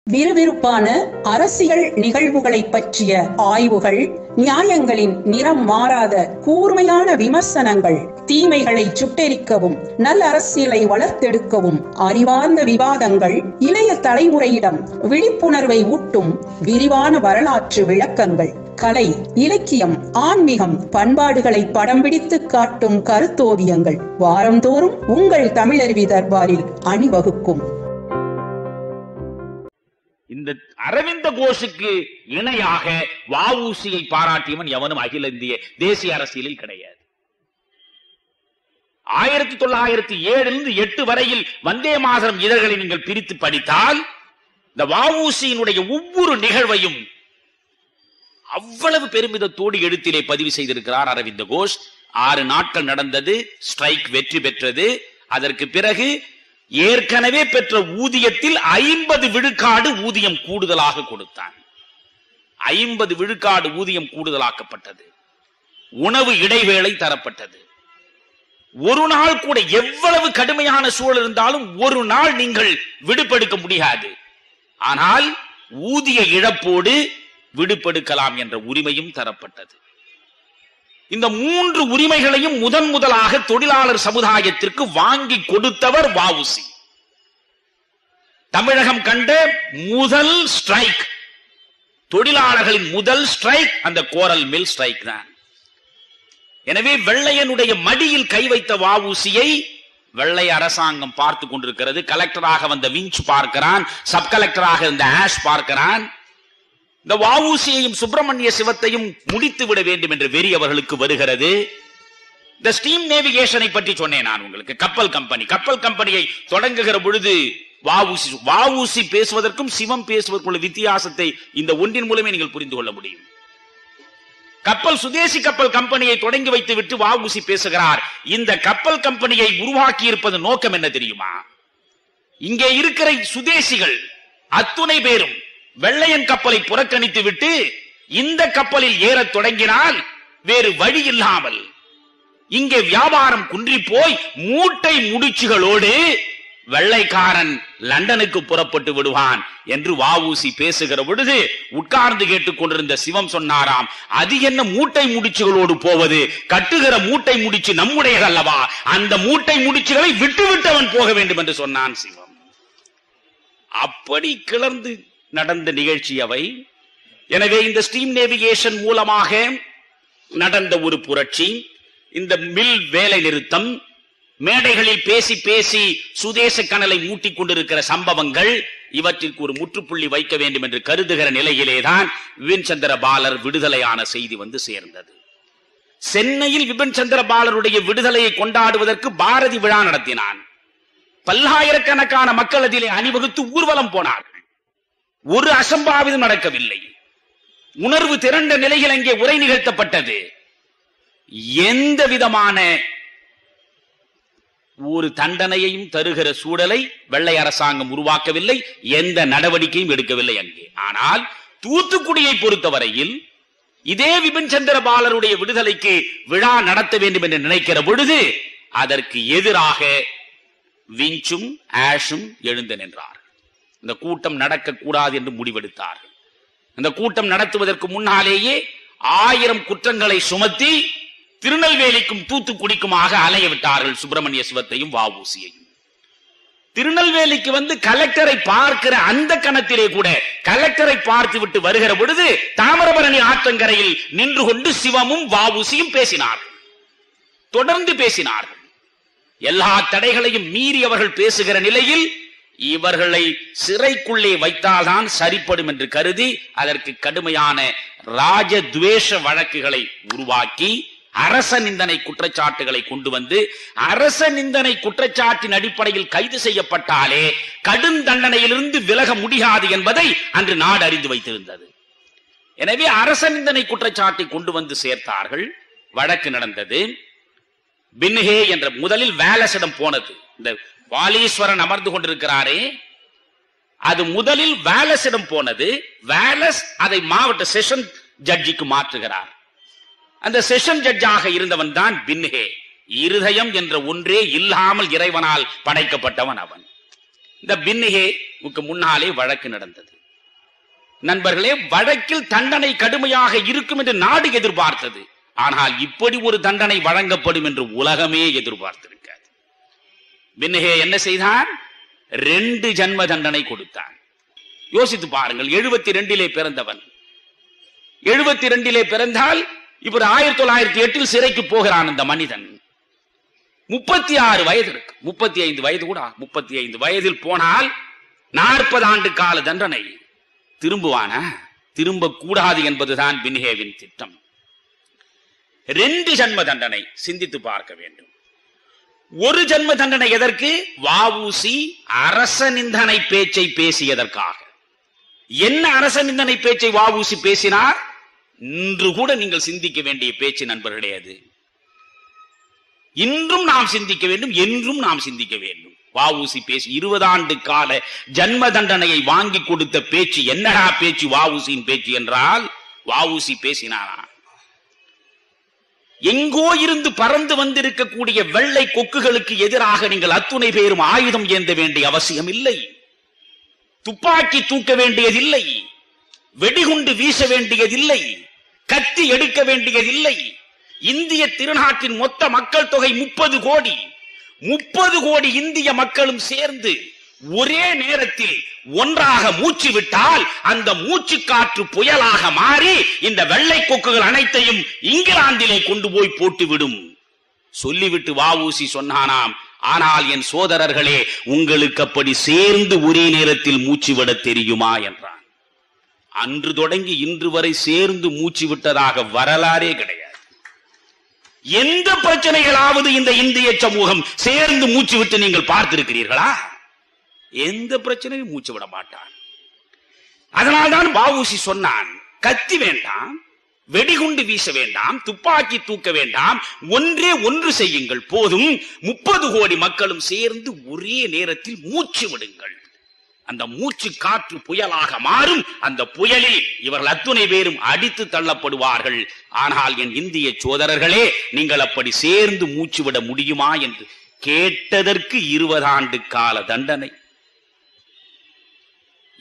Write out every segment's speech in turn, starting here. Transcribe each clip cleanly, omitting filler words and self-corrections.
விறுவிறுப்பான அரசியல் நிகழ்வுகளை பற்றிய ஆய்வுகள், நியாயங்களின் நிறம் மாறாத கூர்மையான விமர்சனங்கள், தீமைகளை சுட்டெரிக்கவும் நல்ல அரசியலை வளர்த்தெடுக்கவும் அறிவார்ந்த விவாதங்கள், இளைய தலைமுறையிடம் விழிப்புணர்வை ஊட்டும் விரிவான வரலாற்று விளக்கங்கள், கலை, இலக்கியம், ஆன்மீகம், பண்பாடுகளை படம் பிடித்து காட்டும் கருத்தோவியங்கள் வாரந்தோறும் உங்கள் தமிழருவி தர்பாரில் அணிவகுக்கும். இந்த அரவிந்த கோஷுக்கு இணையாக வ.உ.சி.யை பாராட்டியவன் எவனும் அகில இந்திய தேசிய அரசியலில் கிடையாது. 1907 8 வரையில் வந்தே மாதரம் இதழ்களை நீங்கள் பிரித்து படித்தால் இந்த வ.உ.சி.யினுடைய ஒவ்வொரு நிகழ்வையும் அவ்வளவு பெருமிதத்தோடு எழுத்திலே பதிவு செய்திருக்கிறார் அரவிந்த கோஷ். 6 நாட்கள் நடந்தது, ஸ்ட்ரைக் வெற்றி பெற்றது. அதற்கு பிறகு ஏற்கனவே பெற்ற ஊதியத்தில் 50 விழுக்காடு ஊதியம் கூடுதலாக கொடுத்தான். 50 விழுக்காடு ஊதியம் கூடுதலாக்கப்பட்டது. உணவு இடைவேளை தரப்பட்டது. ஒரு நாள் கூட, எவ்வளவு கடுமையான சூழல் இருந்தாலும் ஒரு நாள் நீங்கள் விடுபெடுக்க முடியாது. ஆனால் ஊதிய இழப்போடு விடுபெடுக்கலாம் என்ற உரிமையும் தரப்பட்டது. இந்த 3 உரிமைகளையும் முதலாக தொழிலாளர் சமுதாயத்திற்கு வாங்கி கொடுத்தவர் வ.உ.சி. தமிழகம் கண்ட முதல் ஸ்ட்ரைக், தொழிலாளர்களின் முதல் ஸ்ட்ரைக் அந்த கோரல் மில் ஸ்ட்ரைக் தான். எனவே வெள்ளையனுடைய மடியில் கை வைத்த வ.உ.சி.யை வெள்ளை அரசாங்கம் பார்த்து கொண்டிருக்கிறது. கலெக்டராக வந்த விஞ்ச் பார்க்கிறான், சப் கலெக்டராக இருந்த ஆஷ் பார்க்கிறான். இந்த வ.உ.சி.யையும் சுப்பிரமணிய சிவத்தையும் முடித்து விட வேண்டும் என்ற வெறி அவர்களுக்கு வருகிறது. இந்த ஸ்டீம் நேவிகேஷனை பற்றி சொன்னேன் நான் உங்களுக்கு. கப்பல் கம்பெனியை தொடங்குகிற பொழுது வ.உ.சி பேசுவதற்கும் சிவம் பேசுவதற்கும் உள்ள வித்தியாசத்தை இந்த ஒன்றின் மூலமே நீங்கள் புரிந்து கொள்ள முடியும். சுதேசி கப்பல் கம்பெனியை தொடங்கி வைத்து விட்டு வ.உ.சி பேசுகிறார். இந்த கப்பல் கம்பெனியை உருவாக்கி இருப்பது நோக்கம் என்ன தெரியுமா? இங்கே இருக்கிற சுதேசிகள் அத்துணை பேரும் வெள்ளையன் கப்பலை புறக்கணித்து விட்டு இந்த கப்பலில் ஏற தொடங்கினால் வேறு வழி இல்லாமல் இங்கே வியாபாரம் குன்றி போய் மூட்டை முடிச்சுகளோடு வெள்ளைக்காரன் லண்டனுக்கு புறப்பட்டு விடுவான் என்று வ.உ.சி பேசுகிற பொழுது உட்கார்ந்து கேட்டுக் கொண்டிருந்த சிவம் சொன்னாராம், அது என்ன மூட்டை முடிச்சுகளோடு போவது? கட்டுகிற மூட்டை முடிச்சு நம்முடையது அல்லவா? அந்த மூட்டை முடிச்சுகளை விட்டுவிட்டவன் போக வேண்டும் என்று சொன்னான் சிவம். அப்படி கிளர்ந்து நடந்த நிகழ்ச்சி அவை. எனவே இந்த ஸ்டீம் நேவிகேஷன் மூலமாக நடந்த ஒரு புரட்சி, இந்த மில் வேலை நிறுத்தம், மேடைகளில் பேசி பேசி சுதேச கனலை மூட்டிக் கொண்டிருக்கிற சம்பவங்கள், இவற்றிற்கு ஒரு முற்றுப்புள்ளி வைக்க வேண்டும் என்று கருதுகிற நிலையிலேதான் விபின் சந்திர பாலர் விடுதலையான செய்தி வந்து சேர்ந்தது. சென்னையில் விபின் சந்திர பாலருடைய விடுதலையை கொண்டாடுவதற்கு பாரதி விழா நடத்தினான். பல்லாயிரக்கணக்கான மக்கள் அதிலே அணிவகுத்து ஊர்வலம் போனார்கள். ஒரு அசம்பாவிதம் நடக்கவில்லை. உணர்வு திரண்ட நிலையில் அங்கே உரை நிகழ்த்தப்பட்டது. எந்த விதமான ஒரு தண்டனையையும் தருகிற சூழலை வெள்ளை அரசாங்கம் உருவாக்கவில்லை, எந்த நடவடிக்கையும் எடுக்கவில்லை அங்கே. ஆனால் தூத்துக்குடியை பொறுத்தவரையில் இதே விபின் சந்திர பாலருடைய விடுதலைக்கு விழா நடத்த வேண்டும் என்று நினைக்கிற பொழுது அதற்கு எதிராக விஞ்சும் ஆஷும் எழுந்து நின்றார். இந்த கூட்டம் நடக்கக்கூடாது என்று முடிவெடுத்தார்கள். இந்த கூட்டம் நடத்துவதற்கு முன்னாலேயே 1000 குற்றங்களை சுமத்தி திருநெல்வேலிக்கும் தூத்துக்குடிக்குமாக அலைய விட்டார்கள் சுப்பிரமணிய சிவத்தையும் வ.உ.சி.யையும். திருநெல்வேலிக்கு வந்து கலெக்டரை பார்க்கிற அந்த கணத்திலே கூட கலெக்டரை பார்த்து விட்டு வருகிற பொழுது தாமிரபரணி ஆற்றங்கரையில் நின்று கொண்டு சிவமும் வ.உ.சி.யும் பேசினார்கள். தொடர்ந்து பேசினார்கள். எல்லா தடைகளையும் மீறி அவர்கள் பேசுகிற நிலையில் இவர்களை சிறைக்குள்ளே வைத்தால்தான் சரிப்படும் என்று கருதி அதற்கு கடுமையான ராஜத்வேஷ வழக்குகளை உருவாக்கி அரச நிந்தனை குற்றச்சாட்டுகளை கொண்டு வந்து, அரச நிந்தனை குற்றச்சாட்டின் அடிப்படையில் கைது செய்யப்பட்டாலே கடும் தண்டனையிலிருந்து விலக முடியாது என்பதை அன்று நாடு அறிந்து வைத்திருந்தது. எனவே அரச நிந்தனை குற்றச்சாட்டை கொண்டு வந்து சேர்த்தார்கள். வழக்கு நடந்தது. பின்ஹே என்ற முதலில் வேலஸிடம் போனது. இந்த வாலீஸ்வரன் அமர்ந்து கொண்டிருக்கிறாரே, அது முதலில் வேலஸிடம் போனது. வேலஸ் அதை மாவட்ட செஷன் ஜட்ஜிக்கு மாற்றுகிறார். அந்த செஷன் ஜட்ஜாக இருந்தவன் தான் பின்ஹே. இருதயம் என்ற ஒன்றே இல்லாமல் இறைவனால் படைக்கப்பட்டவன் அவன். இந்த பின்ஹேவுக்கு முன்னாலே வழக்கு நடந்தது. நண்பர்களே, வழக்கில் தண்டனை கடுமையாக இருக்கும் என்று நாடு எதிர்பார்த்தது. ஆனால் இப்படி ஒரு தண்டனை வழங்கப்படும் என்று உலகமே எதிர்பார்த்திருக்காது. பின்னஹே என்ன செய்தான்? 2 ஜன்ம தண்டனை கொடுத்தான். யோசித்து பாருங்கள். 72 பிறந்தவன். 72 பிறந்தால் இப்ப 1908 சிறைக்கு போகிறான் அந்த மனிதன். 36 வயது இருக்கு. 35 வயது கூட. 35 வயதில் போனால் 40 ஆண்டு கால தண்டனை. திரும்புவானா? திரும்ப கூடாது என்பதுதான் பின்ஹேவின் திட்டம். 2 ஜன்ம தண்டனை. சிந்தித்து பார்க்க வேண்டும். 1 ஜன்ம தண்டனை எதற்கு? வ.உ.சி. அரச நிந்தனை பேச்சை பேசியதற்காக. என்ன அரச நிந்தனை பேச்சை வ.உ.சி. பேசினார்? இன்று கூட நீங்கள் சிந்திக்க வேண்டிய பேச்சு நண்பர்களே. அது இன்றும் நாம் சிந்திக்க வேண்டும், என்றும் நாம் சிந்திக்க வேண்டும். வ.உ.சி. பேசி 20 ஆண்டு கால ஜன்ம தண்டனையை வாங்கி கொடுத்த பேச்சு. என்னடா பேச்சு? வ.உ.சியின் பேச்சு என்றால், வ.உ.சி. பேசினாரா, எங்கோ இருந்து பறந்து வந்திருக்கக்கூடிய வெள்ளை கொக்குகளுக்கு எதிராக நீங்கள் அத்துணை பேரும் ஆயுதம் ஏந்த வேண்டிய அவசியம் இல்லை, துப்பாக்கி தூக்க வேண்டியதில்லை, வெடிகுண்டு வீச வேண்டியதில்லை, கத்தி எடுக்க வேண்டியதில்லை. இந்திய திருநாட்டின் மொத்த மக்கள் தொகை 30 கோடி. 30 கோடி இந்திய மக்களும் சேர்ந்து ஒரே நேரத்தில் ஒன்றாக மூச்சு விட்டால் அந்த மூச்சு காற்று புயலாக மாறி இந்த வெள்ளை கொக்குகள் அனைத்தையும் இங்கிலாந்திலே கொண்டு போய் போட்டுவிடும். சொல்லிவிட்டு வ.உ.சி. சொன்னானாம், ஆனால் என் சோதரர்களே, உங்களுக்கு அப்படி சேர்ந்து ஒரே நேரத்தில் மூச்சு விட தெரியுமா என்றான். அன்று தொடங்கி இன்று வரை சேர்ந்து மூச்சு விட்டதாக வரலாறே கிடையாது. எந்த பிரச்சனைகளாவது இந்த இந்திய சமூகம் சேர்ந்து மூச்சு விட்டு நீங்கள் பார்த்திருக்கிறீர்களா? எந்த பிரச்சனையும் மூச்சு விட மாட்டான். அதனால்தான் வ.உ.சி. சொன்னான், கத்தி வேண்டாம், வெடிகுண்டு வீச வேண்டாம், துப்பாக்கி தூக்க வேண்டாம், ஒன்றே ஒன்று செய்யுங்கள் போதும். 30 கோடி மக்களும் சேர்ந்து ஒரே நேரத்தில் மூச்சு விடுங்கள். அந்த மூச்சு காற்று புயலாக மாறும். அந்த புயலில் இவர்கள் அத்துணை பேரும் அடித்து தள்ளப்படுவார்கள். ஆனால் என் இந்திய சோதரர்களே, நீங்கள் அப்படி சேர்ந்து மூச்சு விட முடியுமா என்று கேட்டதற்கு 20 ஆண்டு கால தண்டனை.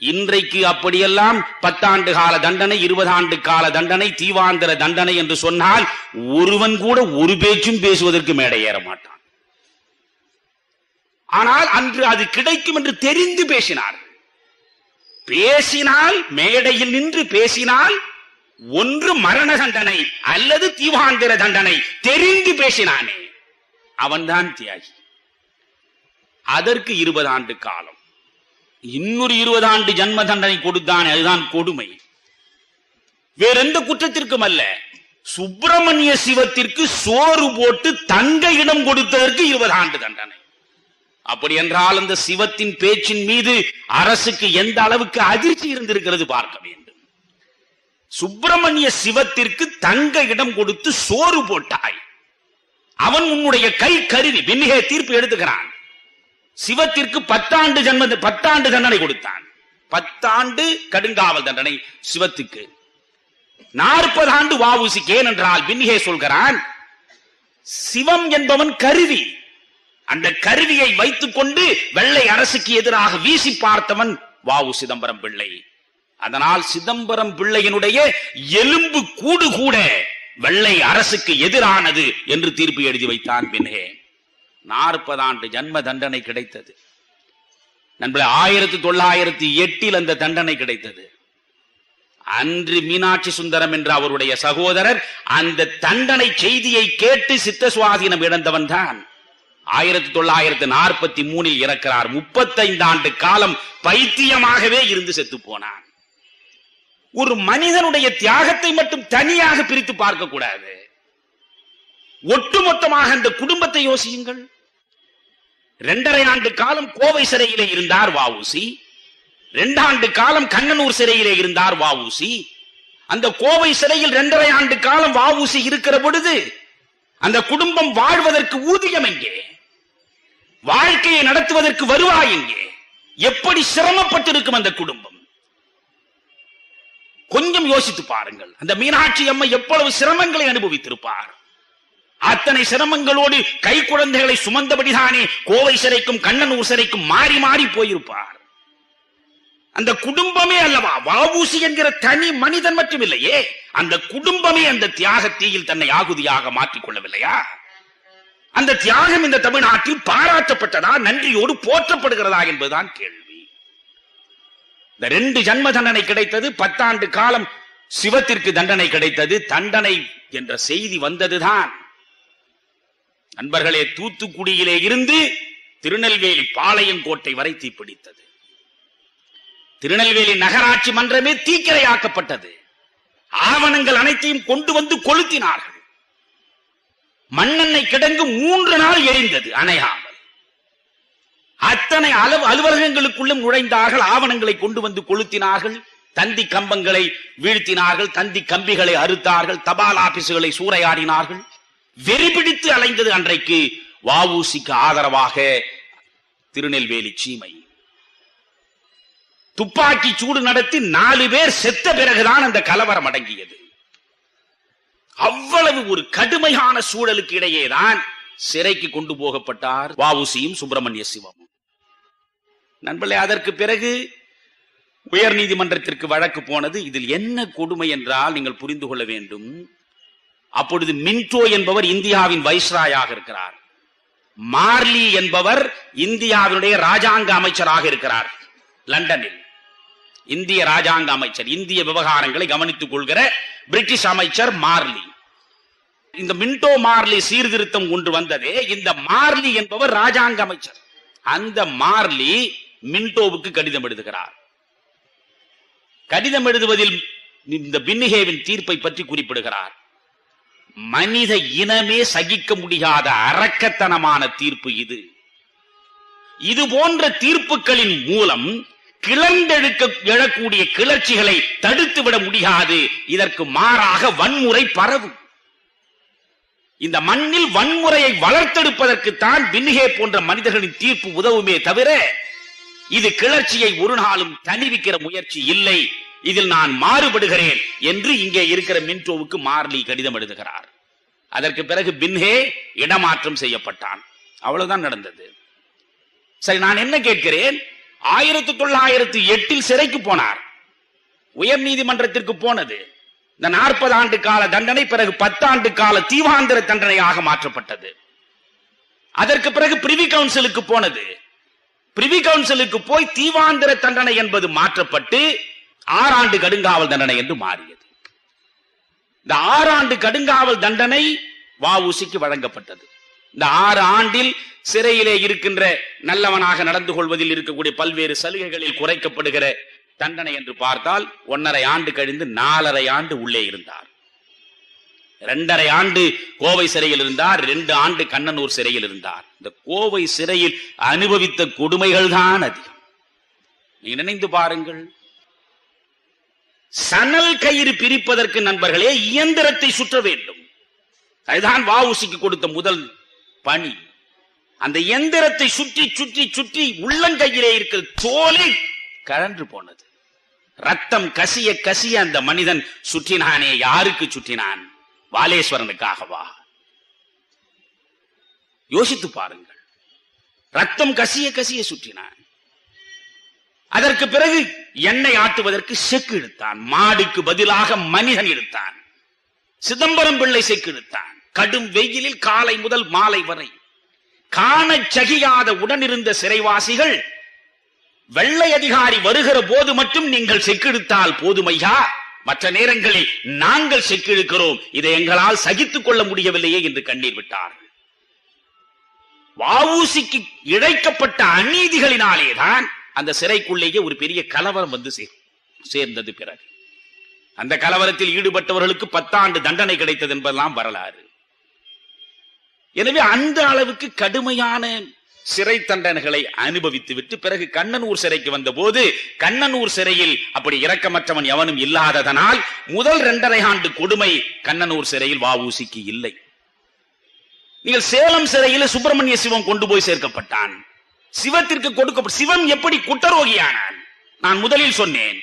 இன்றைக்கு அப்படியெல்லாம் 10 ஆண்டு கால தண்டனை, 20 ஆண்டு கால தண்டனை, தீவாந்திர தண்டனை என்று சொன்னால் ஒருவன் கூட ஒரு பேச்சும் பேசுவதற்கு மேடை ஏற மாட்டான். ஆனால் அன்று அது கிடைக்கும் என்று தெரிந்து பேசினார். பேசினால், மேடையில் நின்று பேசினால் ஒன்று மரண தண்டனை அல்லது தீவாந்திர தண்டனை. தெரிந்து பேசினானே அவன்தான் தியாகி. அதற்கு 20 ஆண்டு காலம். இன்னொரு 20 ஆண்டு ஜன்ம தண்டனை கொடுத்தான். அதுதான் கொடுமை. வேற எந்த குற்றத்திற்கும் அல்ல. சுப்பிரமணிய சிவத்திற்கு சோறு போட்டு தங்க இடம் கொடுத்ததற்கு 20 ஆண்டு தண்டனை. அப்படி என்றால் அந்த சிவத்தின் பேச்சின் மீது அரசுக்கு எந்த அளவுக்கு அதிர்ச்சி இருந்திருக்கிறது பார்க்க வேண்டும். சுப்பிரமணிய சிவத்திற்கு தங்க இடம் கொடுத்து சோறு போட்டாய், அவன் உன்னுடைய கை கருவி. பின்னே தீர்ப்பு எடுத்துக்கிறான். சிவத்திற்கு 10 ஆண்டு தண்டனை கொடுத்தான். 10 ஆண்டு கடுங்காவல் தண்டனை சிவத்துக்கு, 40 ஆண்டு வ.உ.சிக்கு. ஏனென்றால் பின்னே சொல்கிறான், சிவம் என்பவன் கருவி. அந்த கருவியை வைத்துக் கொண்டு வெள்ளை அரசுக்கு எதிராக வீசி பார்த்தவன் வ.உ. சிதம்பரம் பிள்ளை. அதனால் சிதம்பரம் பிள்ளையினுடைய எலும்பு கூடு கூட வெள்ளை அரசுக்கு எதிரானது என்று தீர்ப்பு எழுதி வைத்தான். பின்னே 40 ஆண்டு ஜன்ம தண்டனை கிடைத்தது. நண்பர்களே, 1908 அந்த தண்டனை கிடைத்தது. அன்று மீனாட்சி சுந்தரம் என்ற அவருடைய சகோதரர் அந்த தண்டனை செய்தியை கேட்டு சித்த சுவாதீனம் இழந்தவன் தான். 1943 இறக்கிறார். 35 ஆண்டு காலம் பைத்தியமாகவே இருந்து செத்து போனான். ஒரு மனிதனுடைய தியாகத்தை மட்டும் தனியாக பிரித்து பார்க்க கூடாது. ஒட்டுமொத்தமாக அந்த குடும்பத்தை யோசியுங்கள். 2.5 ஆண்டு காலம் கோவை சிறையிலே இருந்தார் வ.உ.சி. 2 ஆண்டு காலம் கண்ணனூர் சிறையிலே இருந்தார் வ.உ.சி. அந்த கோவை சிறையில் 2.5 ஆண்டு காலம் வ.உ.சி. இருக்கிற பொழுது அந்த குடும்பம் வாழ்வதற்கு ஊதியம் எங்கே? வாழ்க்கையை நடத்துவதற்கு வருவாய் எங்கே? எப்படி சிரமப்பட்டிருக்கும் அந்த குடும்பம்? கொஞ்சம் யோசித்து பாருங்கள். அந்த மீனாட்சி அம்மை எவ்வளவு சிரமங்களை அனுபவித்திருப்பார். அத்தனை சிரமங்களோடு கை குழந்தைகளை சுமந்தபடிதானே கோவை சிறைக்கும் கண்ணனூர் சிறைக்கும் மாறி மாறி போயிருப்பார். அந்த குடும்பமே அல்லவா, வஉசி என்கிற தனி மனிதன் மட்டும் இல்லையே, அந்த குடும்பமே அந்த தியாக தீயில் தன்னை ஆகுதியாக மாற்றிக் கொள்ளவில்லையா? அந்த தியாகம் இந்த தமிழ்நாட்டில் பாராட்டப்பட்டதா, நன்றியோடு போற்றப்படுகிறதா என்பதுதான் கேள்வி. இந்த 2 ஜன்ம தண்டனை கிடைத்தது, 10 ஆண்டு காலம் சிவத்திற்கு தண்டனை கிடைத்தது. தண்டனை என்ற செய்தி வந்ததுதான் நண்பர்களே, தூத்துக்குடியிலே இருந்து திருநெல்வேலி பாளையங்கோட்டை வரை தீப்பிடித்தது. திருநெல்வேலி நகராட்சி மன்றமே தீக்கிரையாக்கப்பட்டது. ஆவணங்கள் அனைத்தையும் கொண்டு வந்து கொளுத்தினார்கள். மண்ணெண்ணெய் கிடங்கு 3 நாள் எரிந்தது அணையாமல். அத்தனை அலுவலகங்களுக்குள்ளும் நுழைந்தார்கள், ஆவணங்களை கொண்டு வந்து கொளுத்தினார்கள், தந்தி கம்பங்களை வீழ்த்தினார்கள், தந்தி கம்பிகளை அறுத்தார்கள், தபால் ஆபீசுகளை சூறையாடினார்கள். வெறிபிடித்து அலைந்தது அன்றைக்கு வஉசிக்கு ஆதரவாக திருநெல்வேலி சீமை. துப்பாக்கி சூடு நடத்தி 4 பேர் செத்த பிறகுதான் அந்த கலவரம் அடங்கியது. அவ்வளவு ஒரு கடுமையான சூழலுக்கு இடையேதான் சிறைக்கு கொண்டு போகப்பட்டார் வஉசியும் சுப்பிரமணிய சிவமும். நண்பர்களே, அதற்கு பிறகு உயர் நீதிமன்றத்திற்கு வழக்கு போனது. இதில் என்ன கொடுமை என்றால் நீங்கள் புரிந்து கொள்ள வேண்டும். அப்பொழுது மின்டோ என்பவர் இந்தியாவின் வைஸ்ராயாக இருக்கிறார். மார்லி என்பவர் இந்தியாவினுடைய ராஜாங்க அமைச்சராக இருக்கிறார். லண்டனில் இந்திய ராஜாங்க அமைச்சர், இந்திய விவகாரங்களை கவனித்துக் கொள்கிற பிரிட்டிஷ் அமைச்சர் மார்லி. இந்த மின்டோ மார்லி சீர்திருத்தம் ஒன்று வந்ததே, இந்த மார்லி என்பவர் ராஜாங்க அமைச்சர். அந்த மார்லி மின்டோவுக்கு கடிதம் எழுதுகிறார். கடிதம் எழுதுவதில் இந்த பின்னிகேவின் தீர்ப்பை பற்றி குறிப்பிடுகிறார். மனித இனமே சகிக்க முடியாத அரக்கத்தனமான தீர்ப்பு இது. இது போன்ற தீர்ப்புகளின் மூலம் எழக்கூடிய கிளர்ச்சிகளை தடுத்துவிட முடியாது. இதற்கு மாறாக வன்முறை பரவும். இந்த மண்ணில் வன்முறையை வளர்த்தெடுப்பதற்குத்தான் பின்னிகே போன்ற மனிதர்களின் தீர்ப்பு உதவுமே தவிர இது கிளர்ச்சியை ஒரு நாளும் தணிவிக்கிற முயற்சி இல்லை. இதில் நான் மாறுபடுகிறேன் என்று இங்கே இருக்கிற மின்டோவுக்கு மார்லி கடிதம் எழுதுகிறார். அதற்கு பிறகு பின்ஹே இடமாற்றம் செய்யப்பட்டான். அவ்வளவுதான் நடந்தது. சரி, நான் என்ன கேட்கிறேன், 1908 சிறைக்கு போனார். உயர் நீதிமன்றத்திற்கு போனது. இந்த 40 ஆண்டு கால தண்டனை பிறகு 10 ஆண்டு கால தீவாந்திர தண்டனையாக மாற்றப்பட்டது. அதற்கு பிறகு பிரிவி கவுன்சிலுக்கு போனது. பிரிவி கவுன்சிலுக்கு போய் தீவாந்திர தண்டனை என்பது மாற்றப்பட்டு 6 ஆண்டு கடுங்காவல் தண்டனை என்று மாறியது. இந்த 6 ஆண்டு கடுங்காவல் தண்டனை வஉசிக்கு வழங்கப்பட்டது. இந்த 6 ஆண்டில் சிறையிலே இருக்கின்ற நல்லவனாக நடந்து கொள்வதில் இருக்கக்கூடிய பல்வேறு சலுகைகளில் குறைக்கப்படுகிற தண்டனை என்று பார்த்தால் 1.5 ஆண்டு கழிந்து 4.5 ஆண்டு உள்ளே இருந்தார். 2.5 ஆண்டு கோவை சிறையில் இருந்தார், 2 ஆண்டு கண்ணனூர் சிறையில் இருந்தார். இந்த கோவை சிறையில் அனுபவித்த கொடுமைகள் தான் அதிகம். நீங்க நினைந்து பாருங்கள். சணல் கயிறு பிரிப்பதற்கு நண்பர்களே இயந்திரத்தை சுற்ற வேண்டும். அதுதான் வஉசிக்கு கொடுத்த முதல் பணி. அந்த இயந்திரத்தை சுற்றி சுற்றி சுற்றி உள்ளங்கையிலே இருக்கிற தோலை கழன்று போனது. ரத்தம் கசிய கசிய அந்த மனிதன் சுற்றினானே. யாருக்கு சுற்றினான்? வாலேஸ்வரனுக்காகவா? யோசித்து பாருங்கள். ரத்தம் கசிய கசிய சுற்றினான். அதற்கு பிறகு எண்ணெய் ஆட்டுவதற்கு செக்கு எடுத்தான். மாடுக்கு பதிலாக மனிதன் எடுத்தான். சிதம்பரம் பிள்ளை செக்கு எடுத்தான். கடும் வெயிலில் காலை முதல் மாலை வரை காண சகியாத உடனிருந்த சிறைவாசிகள் வெள்ளை அதிகாரி வருகிற போது மட்டும் நீங்கள் செக்கெடுத்தால் போதுமையா, மற்ற நேரங்களில் நாங்கள் செக்கெடுக்கிறோம், இதை எங்களால் சகித்துக் கொள்ள முடியவில்லையே என்று கண்ணீர் விட்டார்கள். வஉசிக்கு இழைக்கப்பட்ட அநீதிகளினாலேதான் அந்த சிறைக்குள்ளேயே ஒரு பெரிய கலவரம் வந்து சேர்ந்தது. பிறகு அந்த கலவரத்தில் ஈடுபட்டவர்களுக்கு 10 ஆண்டு தண்டனை கிடைத்தது என்பதெல்லாம் வரலாறு. எனவே அந்த அளவுக்கு கடுமையான சிறை தண்டனைகளை அனுபவித்து விட்டு பிறகு கண்ணனூர் சிறைக்கு வந்த போது, கண்ணனூர் சிறையில் அப்படி இரக்கமற்றவன் எவனும் இல்லாததனால் முதல் 2.5 ஆண்டு கொடுமை கண்ணனூர் சிறையில் வஉசிக்கு இல்லை. நீங்கள் சேலம் சிறையில் சுப்பிரமணிய சிவம் கொண்டு போய் சேர்க்கப்பட்டான். சிவத்திற்கு கொடுக்கப்பட்ட சிவம் எப்படி குற்றரோகியானான்? நான் முதலில் சொன்னேன்,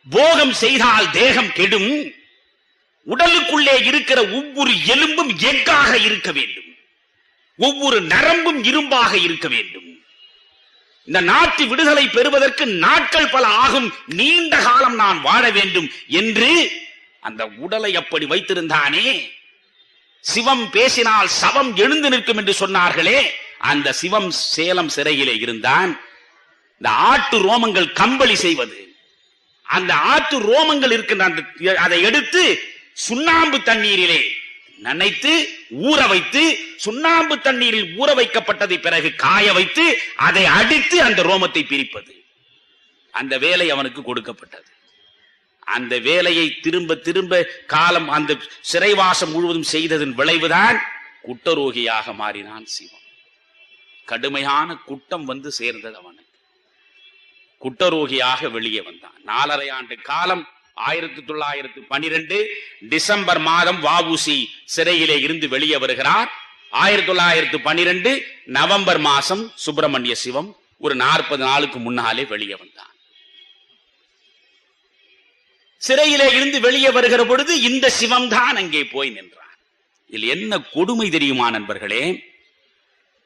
போகம் செய்தால் தேகம் கெடும், உடலுக்குள்ளே இருக்கிற ஒவ்வொரு எலும்பும் எஃகாக இருக்க வேண்டும், ஒவ்வொரு நரம்பும் இரும்பாக இருக்க வேண்டும். இந்த நாட்டு விடுதலை பெறுவதற்கு நாட்கள் பல ஆகும், நீண்ட காலம் நான் வாழ வேண்டும் என்று அந்த உடலை அப்படி வைத்திருந்தானே. சிவம் பேசினால் சவம் எழுந்து நிற்கும் என்று சொன்னார்களே, அந்த சிவம் சேலம் சிறையிலே இருந்தான். இந்த ஆட்டு ரோமங்கள் கம்பளி செய்வது, அந்த ஆட்டு ரோமங்கள் இருக்கின்ற அதை எடுத்து சுண்ணாம்பு தண்ணீரிலே நனைத்து ஊற வைத்து, சுண்ணாம்பு தண்ணீரில் ஊற வைக்கப்பட்டதை பிறகு காய வைத்து அதை அடித்து அந்த ரோமத்தை பிரிப்பது, அந்த வேலை அவனுக்கு கொடுக்கப்பட்டது. அந்த வேலையை திரும்ப திரும்ப காலம் அந்த சிறைவாசம் முழுவதும் செய்ததன் விளைவுதான் குட்டரோகியாக மாறினான் சிவம். கடுமையான குட்டம் வந்து சேர்ந்தது அவனுக்கு. குட்டரோகியாக வெளியே வந்தான். 4.5 ஆண்டு காலம் 1912 டிசம்பர் மாதம் வஉசி சிறையிலே இருந்து வெளியே வருகிறார். 1912 நவம்பர் மாசம் சுப்பிரமணிய சிவம் ஒரு 40 நாளுக்கு முன்னாலே வெளியே வந்தான். சிறையிலே இருந்து வெளியே வருகிற பொழுது இந்த சிவம் தான் அங்கே போய் நின்றான். இதில் என்ன கொடுமை தெரியுமா நண்பர்களே?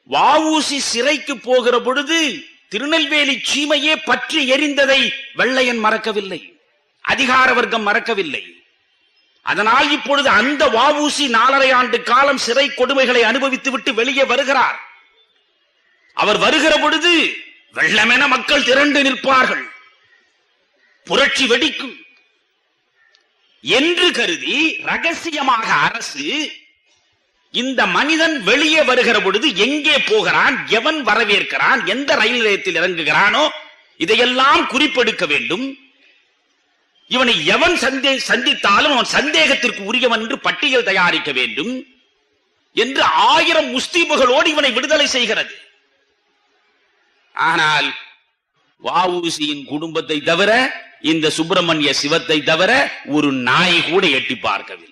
வஉசி சிறைக்கு போகிற பொழுது திருநெல்வேலி சீமையே பற்றி எரிந்ததை வெள்ளையன் மறக்கவில்லை, அதிகார வர்க்கம் மறக்கவில்லை. அதனால் இப்பொழுது அந்த வஉசி 4.5 ஆண்டு காலம் சிறை கொடுமைகளை அனுபவித்து விட்டு வெளியே வருகிறார். அவர் வருகிற பொழுது வெள்ளமென மக்கள் திரண்டு நிற்பார்கள், புரட்சி வெடிக்கும் என்று கருதி ரகசியமாக அரசு இந்த மனிதன் வெளியே வருகிற பொழுது எங்கே போகிறான், எவன் வரவேற்கிறான், எந்த ரயில் நிலையத்தில் இறங்குகிறானோ இதையெல்லாம் குறிப்பெடுக்க வேண்டும். இவனை எவன் சந்தித்தாலும் அவன் சந்தேகத்திற்கு உரியவன் என்று பட்டியல் தயாரிக்க வேண்டும் என்று 1000 முஸ்தீபுகளோடு இவனை விடுதலை செய்கிறது. ஆனால் வஉசியின் குடும்பத்தை தவிர, இந்த சுப்பிரமணிய சிவத்தை தவிர ஒரு நாய் கூட எட்டி பார்க்கவில்லை.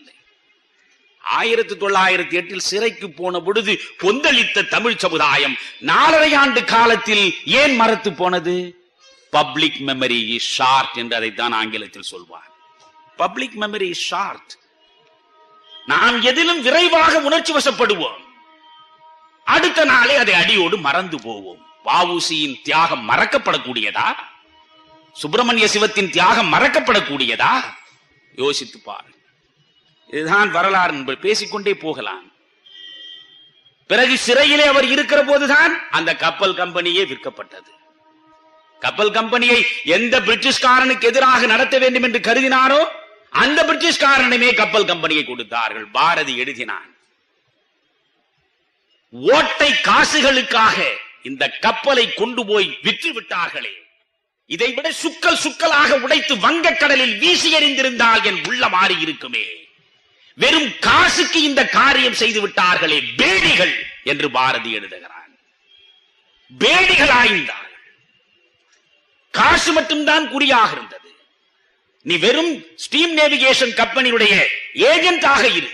1908 சிறைக்கு போன பொழுது கொந்தளித்த தமிழ் சமுதாயம் 4.5 ஆண்டு காலத்தில் ஏன் மறத்து போனது? பப்ளிக் மெமரி இஸ் ஷார்ட் என்று அதைத்தான் ஆங்கிலத்தில் சொல்வார். Public memory is short. நாம் எதிலும் விரைவாக உணர்ச்சி வசப்படுவோம், அடுத்த நாளே அதை அடியோடு மறந்து போவோம். வஉசியின் தியாகம் மறக்கப்படக்கூடியதா? சுப்பிரமணிய சிவத்தின் தியாகம் மறக்கப்படக்கூடியதா? யோசித்து பாருங்கள். இதுதான் வரலாறு என்பது, பேசிக்கொண்டே போகலாம். பிறகு சிறையிலே அவர் இருக்கிற போதுதான் அந்த கப்பல் கம்பெனியே விற்கப்பட்டது. கப்பல் கம்பெனியை எந்த பிரிட்டிஷ்காரனுக்கு எதிராக நடத்த வேண்டும் என்று கருதினாரோ அந்த பிரிட்டிஷ்காரனுமே கப்பல் கம்பெனியை கொடுத்தார்கள். பாரதி எழுதினான், ஓட்டை காசுகளுக்காக இந்த கப்பலை கொண்டு போய் விற்று விட்டார்களே, இதைவிட சுக்கல் சுக்கலாக உடைத்து வங்கக்கடலில் வீசி எறிந்திருந்தால் என் உள்ள மாறி இருக்குமே. வெறும் காசுக்கு இந்த காரியம் செய்து விட்டார்களே, பேடிகள் என்று பாரதி எழுதுகிறான். பேடிகள் ஆய்ந்தார்கள். காசு மட்டும்தான் குறியாக இருந்தது. நீ வெறும் ஸ்டீம் நேவிகேஷன் கம்பெனியுடைய ஏஜென்டாக இரு,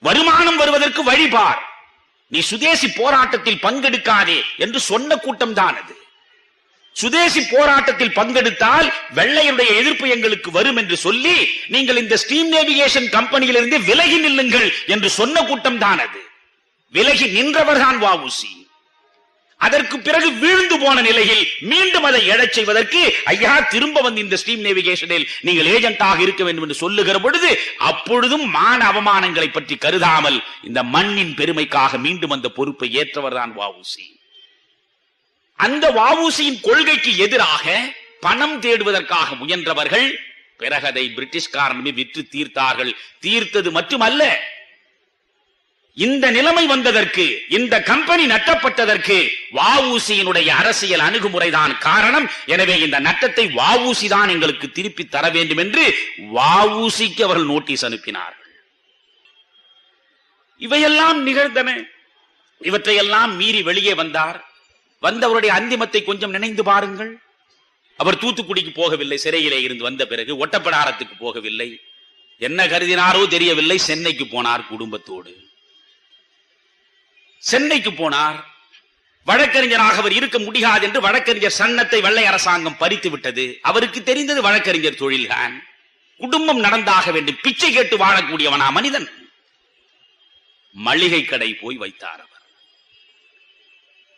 வருமானம் வருவதற்கு வழிபார், நீ சுதேசி போராட்டத்தில் பங்கெடுக்காதே என்று சொன்ன கூட்டம் தான் அது. சுதேசி போராட்டத்தில் பங்கெடுத்தால் வெள்ளையருடைய எதிர்ப்பு எங்களுக்கு வரும் என்று சொல்லி நீங்கள் இந்த ஸ்டீம் நேவிகேஷன் கம்பெனியிலிருந்து விலகி நில்லுங்கள் என்று சொன்ன கூட்டம் தான் அது. விலகி நின்றவர்தான் வஉசி. அதற்கு பிறகு வீழ்ந்து போன நிலையில் மீண்டும் அதை எழச் செய்வதற்கு, ஐயா திரும்ப வந்து இந்த ஸ்டீம் நேவிகேஷனில் நீங்கள் ஏஜென்டாக இருக்க வேண்டும் என்று சொல்லுகிற பொழுது அப்பொழுதும் மான அவமானங்களை பற்றி கருதாமல் இந்த மண்ணின் பெருமைக்காக மீண்டும் அந்த பொறுப்பை ஏற்றவர்தான் வஉசி. அந்த வஉசியின் கொள்கைக்கு எதிராக பணம் தேடுவதற்காக முயன்றவர்கள் பிறகு அதை பிரிட்டிஷ்காரனுமே விற்று தீர்த்தார்கள். தீர்த்தது மட்டுமல்ல, இந்த நிலைமை வந்ததற்கு, இந்த கம்பெனி நட்டப்பட்டதற்கு வஉசியினுடைய அரசியல் அணுகுமுறைதான் காரணம். எனவே இந்த நட்டத்தை வஉசி தான் எங்களுக்கு திருப்பி தர வேண்டும் என்று வஉசிக்கு அவர்கள் நோட்டீஸ் அனுப்பினார்கள். இவையெல்லாம் நிகழ்ந்தன. இவற்றையெல்லாம் மீறி வெளியே வந்தார். வந்தவருடைய அந்திமத்தை கொஞ்சம் நினைந்து பாருங்கள். அவர் தூத்துக்குடிக்கு போகவில்லை, சிறையிலே இருந்து வந்த பிறகு ஒட்டப்பிடாரத்துக்கு போகவில்லை. என்ன கருதினாரோ தெரியவில்லை, சென்னைக்கு போனார் குடும்பத்தோடு. சென்னைக்கு போனார். வழக்கறிஞராக அவர் இருக்க முடியாது என்று வழக்கறிஞர் சன்னத்தை வெள்ளை அரசாங்கம் பறித்து விட்டது. அவருக்கு தெரிந்தது வழக்கறிஞர் தொழில்தான். குடும்பம் நடந்தாக வேண்டும், பிச்சை கேட்டு வாழக்கூடியவனா மனிதன். மளிகை கடை போய் வைத்தார் அவர்.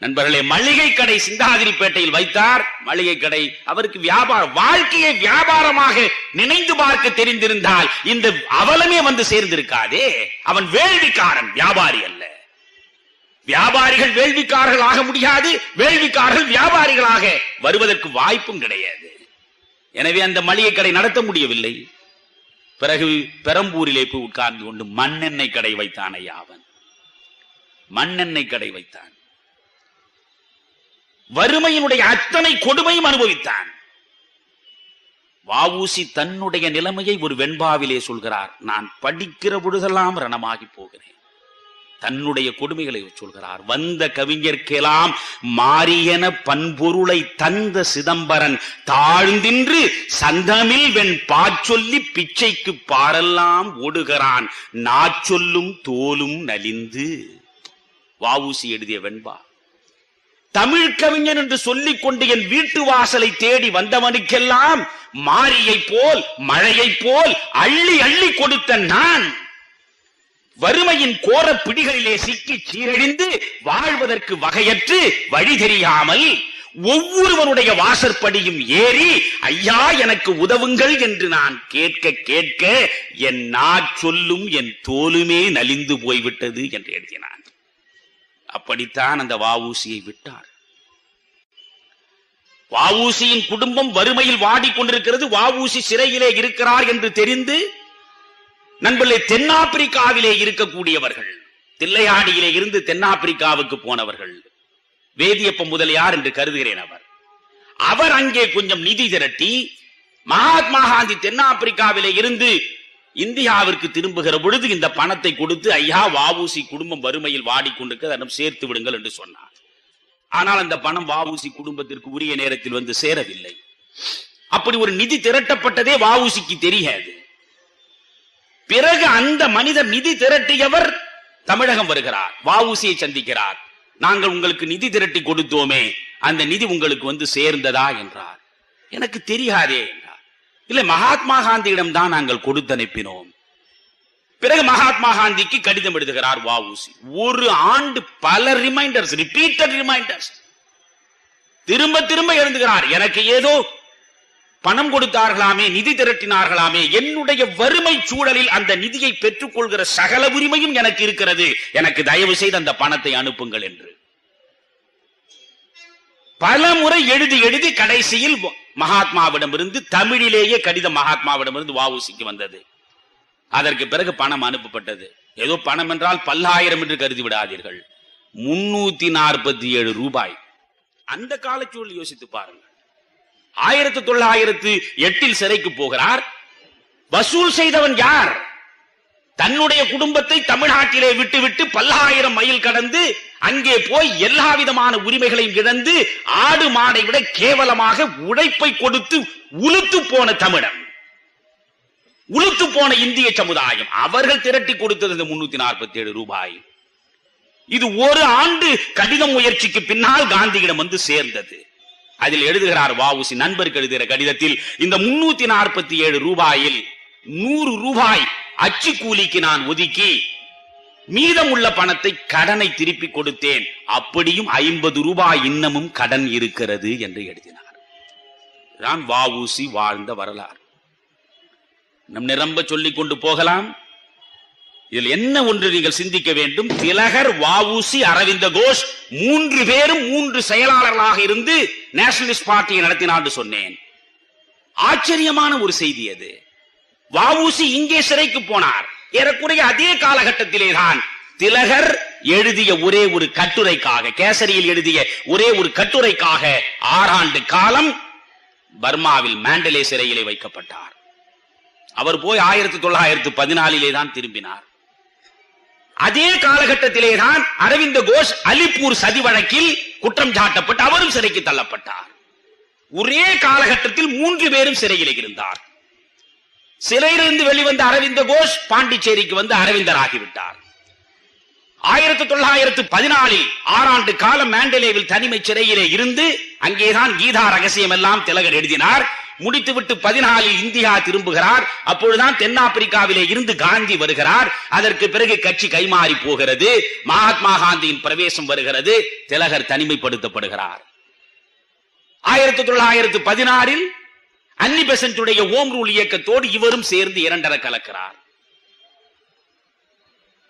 நண்பர்களே, மளிகை கடை சிந்தாதிரிப்பேட்டையில் வைத்தார். மளிகை கடை அவருக்கு வியாபாரம், வாழ்க்கையை வியாபாரமாக நினைந்து பார்க்க தெரிந்திருந்தால் இந்த அவலமே வந்து சேர்ந்திருக்காதே. அவன் வேள்விக்காரன், வியாபாரி அல்ல. வியாபாரிகள் வேள்விக்காரர்கள் ஆக முடியாது, வேள்விக்காரர்கள் வியாபாரிகளாக வருவதற்கு வாய்ப்பும் கிடையாது. எனவே அந்த மளிகை கடை நடத்த முடியவில்லை. பிறகு பெரம்பூரிலே போய் உட்கார்ந்து கொண்டு மண்ணெண்ணெய் கடை வைத்தான். ஐயா, அவன் மண்ணெண்ணெய் கடை வைத்தான். வறுமையினுடைய அத்தனை கொடுமையும் அனுபவித்தான். வ.உ.சி. தன்னுடைய நிலைமையை ஒரு வெண்பாவிலே சொல்கிறார். நான் படிக்கிற பொழுதெல்லாம் ரணமாகி போகிறேன். தன்னுடைய கொடுமைகளை சொல்கிறார். வந்த கவிஞர்க்கெல்லாம் மாரியன பண்பொருளை தந்த சிதம்பரன் தாழ்ந்தின்று சந்தமில் வெண் பாச்சொல்லி பிச்சைக்கு பாரெல்லாம் ஓடுகிறான் நாச்சொல்லும் தோலும் நலிந்து. வ.உ.சி. எழுதிய வெண்பா. தமிழ் கவிஞன் என்று சொல்லிக் கொண்டு என் வீட்டு வாசலை தேடி வந்தவனுக்கெல்லாம் மாரியை போல் மழையை போல் அள்ளி அள்ளி கொடுத்த நான் வறுமையின் கோர பிடிகளிலே சிக்கி சீரழிந்து வாழ்வதற்கு வகையற்று வழி தெரியாமல் ஒவ்வொருவனுடைய வாசற்படியும் ஏறி ஐயா எனக்கு உதவுங்கள் என்று நான் கேட்க கேட்க என் நாச்சொல்லும் என் தோலுமே நலிந்து போய்விட்டது என்று எழுதினான். அப்படித்தான் அந்த வ.உ.சியை விட்டார். வ.உ.சியின் குடும்பம் வறுமையில் வாடிக்கொண்டிருக்கிறது. வ.உ.சி. சிறையிலே இருக்கிறார் என்று தெரிந்து நண்பர்களே, தென்னாப்பிரிக்காவிலே இருக்கக்கூடியவர்கள், தில்லையாடியிலே இருந்து தென்னாப்பிரிக்காவுக்கு போனவர்கள், வேதியப்ப முதலியார் என்று கருதுகிறேன். அவர் அங்கே கொஞ்சம் நிதி திரட்டி மகாத்மா காந்தி தென்னாப்பிரிக்காவிலே இருந்து இந்தியாவிற்கு திரும்புகிற பொழுது இந்த பணத்தை கொடுத்து ஐயா வ.உ.சி. குடும்பம் வறுமையில் வாடிக்கொண்டிருக்கிறது, அதனம் சேர்த்து விடுங்கள் என்று சொன்னார். ஆனால் அந்த பணம் வ.உ.சி. குடும்பத்திற்கு உரிய நேரத்தில் வந்து சேரவில்லை. அப்படி ஒரு நிதி திரட்டப்பட்டதே வ.உ.சிக்கு தெரியாது. பிறகு அந்த மனிதர் நிதி திரட்டியவர் தமிழகம் வருகிறார், வ.உ.சியை சந்திக்கிறார். நாங்கள் உங்களுக்கு நிதி திரட்டி கொடுத்தோமே, அந்த நிதி உங்களுக்கு வந்து சேர்ந்ததா என்றார். எனக்கு தெரியாதே என்றார். இல்லை, மகாத்மா காந்தியிடம் தான் நாங்கள் கொடுத்து அனுப்பினோம். பிறகு மகாத்மா காந்திக்கு கடிதம் எழுதுகிறார் வ.உ.சி. ஒரு ஆண்டு பல ரிமைண்டர்ஸ், ரிப்பீட்டட் ரிமைண்டர்ஸ், திரும்ப திரும்ப எழுதுகிறார். எனக்கு ஏதோ பணம் கொடுத்தார்களாமே, நிதி திரட்டினார்களாமே, என்னுடைய வறுமை சூழலில் அந்த நிதியை பெற்றுக் கொள்கிற சகல உரிமையும் எனக்கு இருக்கிறது, எனக்கு தயவு செய்து அந்த பணத்தை அனுப்புங்கள் என்று பல முறை எழுதி எழுதி கடைசியில் மகாத்மாவிடமிருந்து தமிழிலேயே கடிதம் மகாத்மாவிடமிருந்து வ.உ.சிக்கு வந்தது. அதற்கு பிறகு பணம் அனுப்பப்பட்டது. ஏதோ பணம் என்றால் பல்லாயிரம் என்று கருதி விடாதீர்கள், 347 ரூபாய். அந்த காலச்சூழல் யோசித்து பாருங்கள். 1908 சிறைக்கு போகிறார். வசூல் செய்தவன் யார்? தன்னுடைய குடும்பத்தை தமிழ்நாட்டிலே விட்டுவிட்டு பல்லாயிரம் மைல் கடந்து அங்கே போய் எல்லா விதமான உரிமைகளையும் இழந்து ஆடு மாடை விட கேவலமாக உழைப்பை கொடுத்து உளுத்து போன தமிழன், உளுத்து போன இந்திய சமுதாயம், அவர்கள் திரட்டி கொடுத்தது 347 ரூபாய். இது ஒரு ஆண்டு கடித முயற்சிக்கு பின்னால் காந்தியிடம் வந்து சேர்ந்தது. அதில் எழுதுகிறார் வ.உ.சி. நண்பருக்கு எழுதுகிற கடிதத்தில், இந்த 347 ரூபாயில் 100 ரூபாய் அச்சு கூலிக்கு நான் ஒதுக்கி மீதம் உள்ள பணத்தை கடனை திருப்பி கொடுத்தேன், அப்படியும் 50 ரூபாய் இன்னமும் கடன் இருக்கிறது என்று எழுதினார். தான் வ.உ.சி. வாழ்ந்த வரலாறு. நம் நிரம்ப சொல்லிக் கொண்டு போகலாம். இதில் என்ன ஒன்று நீங்கள் சிந்திக்க வேண்டும். திலகர், வ.உ.சி., அரவிந்த கோஷ் 3 பேரும் 3 செயலாளர்களாக இருந்து நேஷனலிஸ்ட் பார்ட்டியை நடத்தினார் சொன்னேன். ஆச்சரியமான ஒரு செய்தி அது. வ.உ.சி. இங்கே சிறைக்கு போனார். ஏறக்குறைய அதே காலகட்டத்திலே தான் திலகர் எழுதிய ஒரே ஒரு கட்டுரைக்காக, கேசரியில் எழுதிய ஒரே ஒரு கட்டுரைக்காக 6 ஆண்டு காலம் பர்மாவில் மாண்டலே சிறையிலே வைக்கப்பட்டார். அவர் போய் 1914 தான் திரும்பினார். அதே காலகட்டத்திலே தான் அரவிந்த கோஷ் அலிப்பூர் சதி வழக்கில் குற்றம் சாட்டப்பட்டு அவரும் சிறைக்கு தள்ளப்பட்டார். ஒரே காலகட்டத்தில் 3 பேரும் சிறையில் இருந்தார். சிறையிலிருந்து வெளிவந்த அரவிந்த கோஷ் பாண்டிச்சேரிக்கு வந்து அரவிந்தர் ஆகிவிட்டார். 1914 6 ஆண்டு காலம் மாண்டலேவில் தனிமை சிறையிலே இருந்து அங்கேதான் கீதா ரகசியம் எல்லாம் திலகர் எழுதினார். முடித்துவிட்டு 14 இந்தியா திரும்புகிறார். அப்பொழுதுதான் தென்னாப்பிரிக்காவிலே இருந்து காந்தி வருகிறார். அதற்கு பிறகு கட்சி கைமாறி போகிறது. மகாத்மா காந்தியின் பிரவேசம் வருகிறது. திலகர் தனிமைப்படுத்தப்படுகிறார். 1916 அன்னி பெசன்ட்டுடைய ஹோம் ரூல் இயக்கத்தோடு இவரும் சேர்ந்து இரண்டர கலக்கிறார்.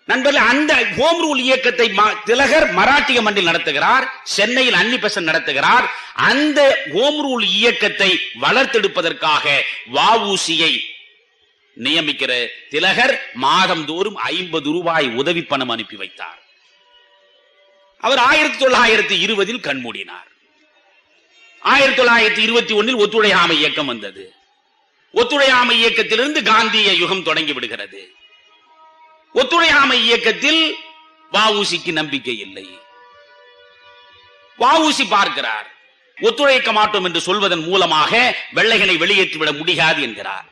நண்பர்கள், அந்த ஹோம் ரூல் இயக்கத்தை திலகர் மராட்டிய மன்றில் நடத்துகிறார். சென்னையில் அன்னி பெசன்ட் நடத்துகிறார். அந்த ஹோம் ரூல் இயக்கத்தை வளர்த்தெடுப்பதற்காக வஉசியை நியமிக்கிற திலகர் மாதந்தோறும் 50 ரூபாய் உதவி பணம் அனுப்பி வைத்தார். அவர் 1920 கண்மூடினார். 1921 ஒத்துழையாமை இயக்கம் வந்தது. ஒத்துழையாமை இயக்கத்திலிருந்து காந்திய யுகம் தொடங்கி விடுகிறது. ஒத்துழையாமை இயக்கத்தில் வஉசிக்கு நம்பிக்கை இல்லை. வஉசி பார்க்கிறார், ஒத்துழைக்க மாட்டோம் என்று சொல்வதன் மூலமாக வெள்ளைகளை வெளியேற்றிவிட முடியாது என்கிறார்.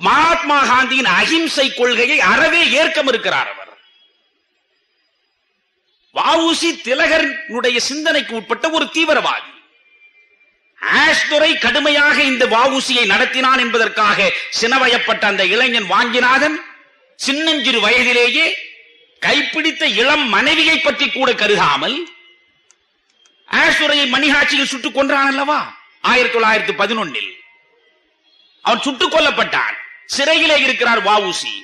மகாத்மா காந்தியின் அஹிம்சை கொள்கையை அறவே ஏற்க மறுக்கிறார். அவர் வஉசி திலகருடைய சிந்தனைக்கு உட்பட்ட ஒரு தீவிரவாதி. ஆஷ்துரை கடுமையாக இந்த வஉசியை நடத்தினான் என்பதற்காக சினவயப்பட்ட அந்த இளைஞன் வாஞ்சிநாதன் சின்னஞ்சிறு வயதிலேயே கைப்பிடித்த இளம் மனைவியை பற்றி கூட கருதாமல் ஆஷ்துரையை மணிகாட்சியில் சுட்டுக் கொன்றான் அல்லவா? 1911 அவன் சுட்டுக் கொல்லப்பட்டான். சிறையிலே இருக்கிறார் வஉசி.